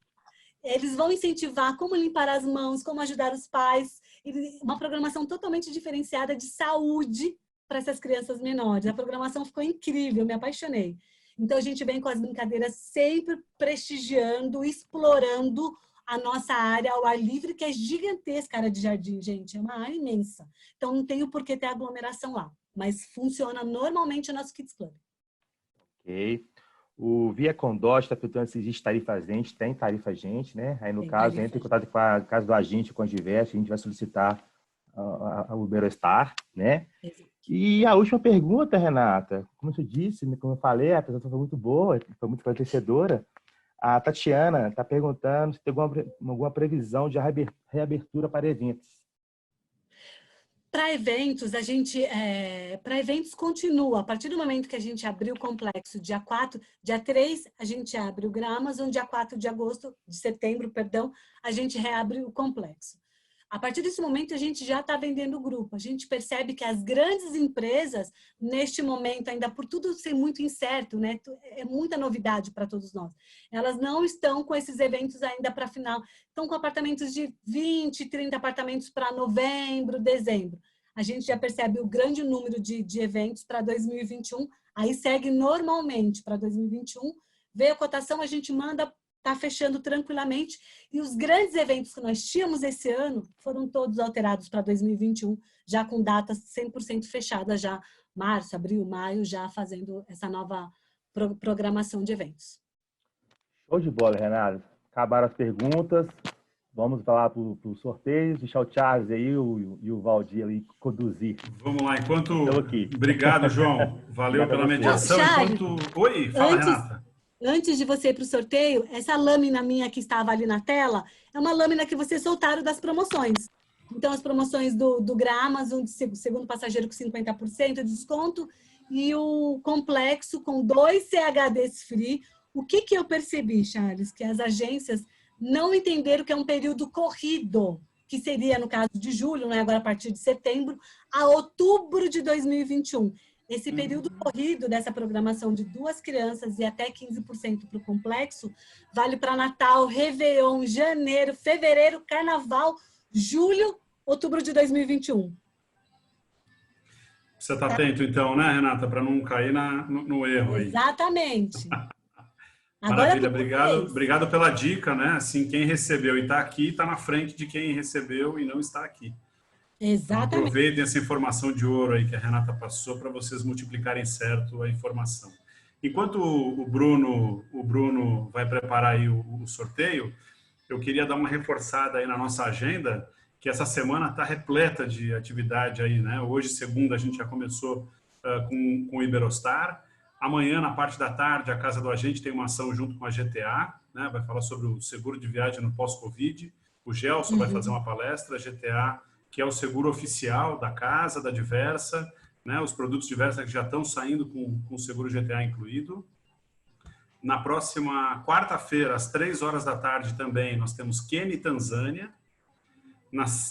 Eles vão incentivar como limpar as mãos, como ajudar os pais. Uma programação totalmente diferenciada de saúde para essas crianças menores. A programação ficou incrível, me apaixonei. Então, a gente vem com as brincadeiras sempre prestigiando, explorando a nossa área ao ar livre, que é gigantesca, a área de jardim, gente. É uma área imensa. Então, não tem o porquê ter aglomeração lá. Mas funciona normalmente o nosso Kids Club. Ok. O Via Condote está perguntando se existe tarifa agente. Tem tarifa agente, né? Aí, no caso, entra em contato com a casa do agente, com a Diversa, a gente vai solicitar a Uberostar, né? Exato. E a última pergunta, Renata, como você disse, como eu falei, a apresentação foi muito boa, foi muito esclarecedora. A Tatiana está perguntando se tem alguma previsão de reabertura para eventos. Para eventos, para eventos continua. A partir do momento que a gente abriu o complexo, dia 3, a gente abre o Gramazon, dia 4 de setembro, a gente reabre o complexo. A partir desse momento, a gente já está vendendo o grupo. A gente percebe que as grandes empresas, neste momento, ainda por tudo ser muito incerto, né? É muita novidade para todos nós. Elas não estão com esses eventos ainda para final. Estão com apartamentos de 20, 30 apartamentos para novembro, dezembro. A gente já percebe o grande número de eventos para 2021. Aí segue normalmente para 2021. Veio a cotação, a gente manda... Está fechando tranquilamente. E os grandes eventos que nós tínhamos esse ano foram todos alterados para 2021, já com datas 100% fechadas, já março, abril, maio, já fazendo essa nova programação de eventos. Show de bola, Renata. Acabaram as perguntas. Vamos falar para os sorteios. Deixar o Charles aí e o Valdir ali conduzir. Vamos lá. Obrigado, João. Valeu pela mediação. Oi, fala, Renata. Antes de você ir para o sorteio, essa lâmina minha que estava ali na tela é uma lâmina que vocês soltaram das promoções. Então, as promoções do Gramazon, de segundo passageiro com 50% de desconto e o complexo com 2 CHDs free. O que eu percebi, Charles? Que as agências não entenderam que é um período corrido, que seria, no caso de julho, né? Agora a partir de setembro, a outubro de 2021. Esse período corrido dessa programação de 2 crianças e até 15% para o complexo vale para Natal, Réveillon, janeiro, fevereiro, Carnaval, julho, outubro de 2021. Você está atento, então, né, Renata, para não cair no erro aí. Exatamente. Maravilha, obrigado pela dica, né? Assim, quem recebeu e está aqui, está na frente de quem recebeu e não está aqui. Exatamente. Então, aproveitem essa informação de ouro aí que a Renata passou para vocês multiplicarem certo a informação. Enquanto o Bruno vai preparar aí o sorteio, eu queria dar uma reforçada aí na nossa agenda, que essa semana está repleta de atividade aí, né? Hoje, segunda, a gente já começou com o Iberostar. Amanhã, na parte da tarde, a Casa do Agente tem uma ação junto com a GTA, né? Vai falar sobre o seguro de viagem no pós-Covid. O Gelson vai fazer uma palestra, a GTA, que é o seguro oficial da casa, da Diversa, né? Os produtos Diversa que já estão saindo com o seguro GTA incluído. Na próxima quarta-feira, às 3 horas da tarde também, nós temos Quênia e Tanzânia.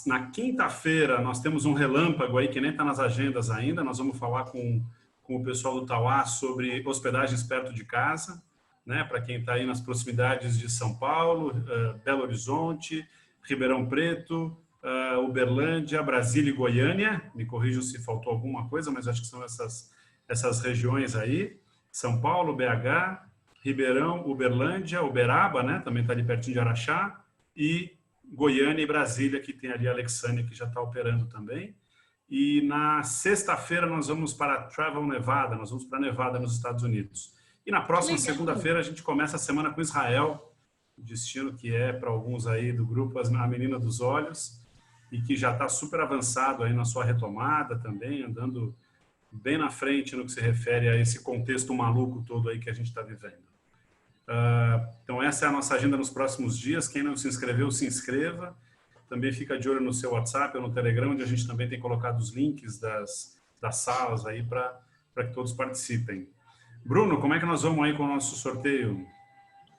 Na quinta-feira, nós temos um relâmpago aí que nem está nas agendas ainda. Nós vamos falar com o pessoal do Tauá sobre hospedagens perto de casa, né? Para quem está aí nas proximidades de São Paulo, Belo Horizonte, Ribeirão Preto, Uberlândia, Brasília e Goiânia. Me corrijam se faltou alguma coisa, mas acho que são essas regiões aí. São Paulo, BH, Ribeirão, Uberlândia, Uberaba, né? Também está ali pertinho de Araxá, e Goiânia e Brasília, que tem ali a Alexânia, que já está operando também. E na sexta-feira nós vamos para Travel Nevada, nós vamos para Nevada, nos Estados Unidos. E na próxima segunda-feira a gente começa a semana com Israel, o destino que é para alguns aí do grupo a Menina dos Olhos, e que já está super avançado aí na sua retomada também, andando bem na frente no que se refere a esse contexto maluco todo aí que a gente está vivendo. Então essa é a nossa agenda nos próximos dias. Quem não se inscreveu, se inscreva. Também fica de olho no seu WhatsApp ou no Telegram, onde a gente também tem colocado os links das salas aí para que todos participem. Bruno, como é que nós vamos aí com o nosso sorteio?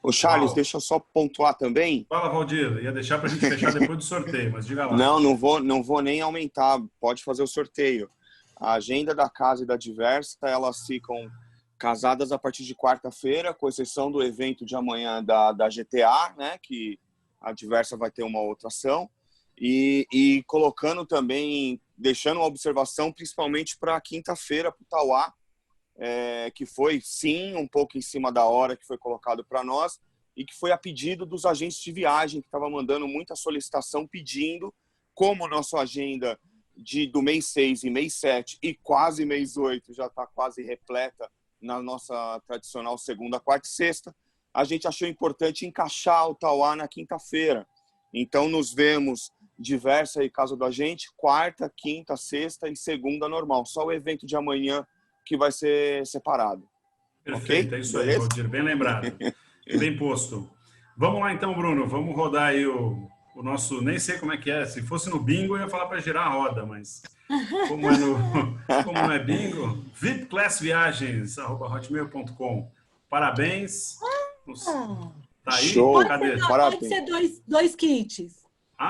Ô, Charles, deixa eu só pontuar também. Fala, Valdir. Ia deixar para a gente fechar depois do sorteio, mas diga lá. Não vou nem aumentar. Pode fazer o sorteio. A agenda da casa e da Diversa, elas ficam casadas a partir de quarta-feira, com exceção do evento de amanhã da GTA, né? Que a Diversa vai ter uma outra ação. E colocando também, deixando uma observação, principalmente para quinta-feira, para o Tauá, que foi, sim, um pouco em cima da hora que foi colocado para nós, e que foi a pedido dos agentes de viagem, que estavam mandando muita solicitação pedindo, como nossa agenda do mês 6 e mês 7 e quase mês 8 já está quase repleta na nossa tradicional segunda, quarta e sexta, a gente achou importante encaixar o Tauá na quinta-feira. Então, nos vemos Diversa e Casa do Agente, quarta, quinta, sexta e segunda normal. Só o evento de amanhã que vai ser separado. Perfeito, okay? É isso aí, Valdir, bem lembrado. Bem posto. Vamos lá então, Bruno, vamos rodar aí o nosso, nem sei como é que é, se fosse no bingo eu ia falar para girar a roda, mas como não é bingo, vipclassviagens@hotmail.com. Parabéns. Tá aí? Show. Cadê? Pode ser dois kits.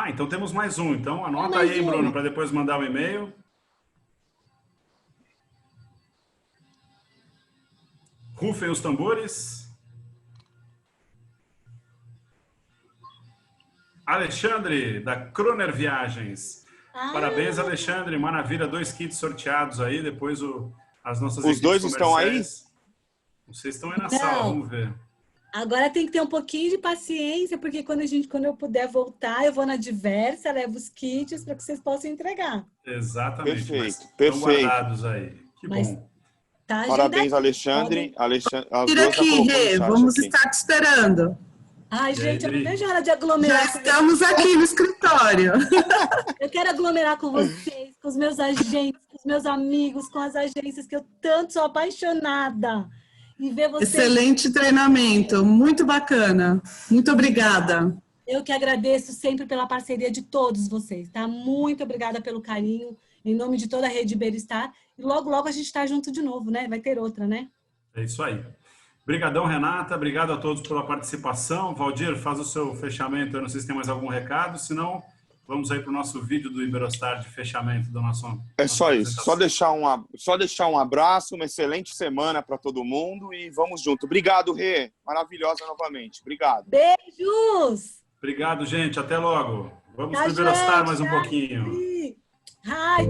Então temos mais um. Então anota aí, Bruno, para depois mandar o e-mail. Rufem os tambores. Alexandre, da Croner Viagens. Parabéns, Alexandre. Maravilha, 2 kits sorteados aí. Depois as nossas Os dois estão aí? Vocês estão aí na sala, vamos ver. Agora tem que ter um pouquinho de paciência, porque quando eu puder voltar, eu vou na Diversa, levo os kits para que vocês possam entregar. Exatamente. Perfeito. Estão guardados aí. Que bom. Tá, parabéns, Alexandre. Tira aqui, Rê. Vamos estar te esperando. Ai, gente, eu não vejo a hora de aglomerar. Já estamos aqui no escritório. Eu quero aglomerar com vocês, com os meus agentes, com os meus amigos, com as agências que eu tanto sou apaixonada. E ver vocês... Excelente treinamento, muito bacana. Muito obrigada. Eu que agradeço sempre pela parceria de todos vocês, tá? Muito obrigada pelo carinho, em nome de toda a Rede Iberestar. E logo, logo a gente está junto de novo, né? Vai ter outra, né? É isso aí. Obrigadão, Renata. Obrigado a todos pela participação. Valdir, faz o seu fechamento. Eu não sei se tem mais algum recado. Se não, vamos aí para o nosso vídeo do Iberostar de fechamento da nossa... É só isso. Só deixar um abraço, uma excelente semana para todo mundo e vamos junto. Obrigado, Rê. Maravilhosa novamente. Obrigado. Beijos! Obrigado, gente. Até logo. Vamos para o Iberostar mais um pouquinho. Ai,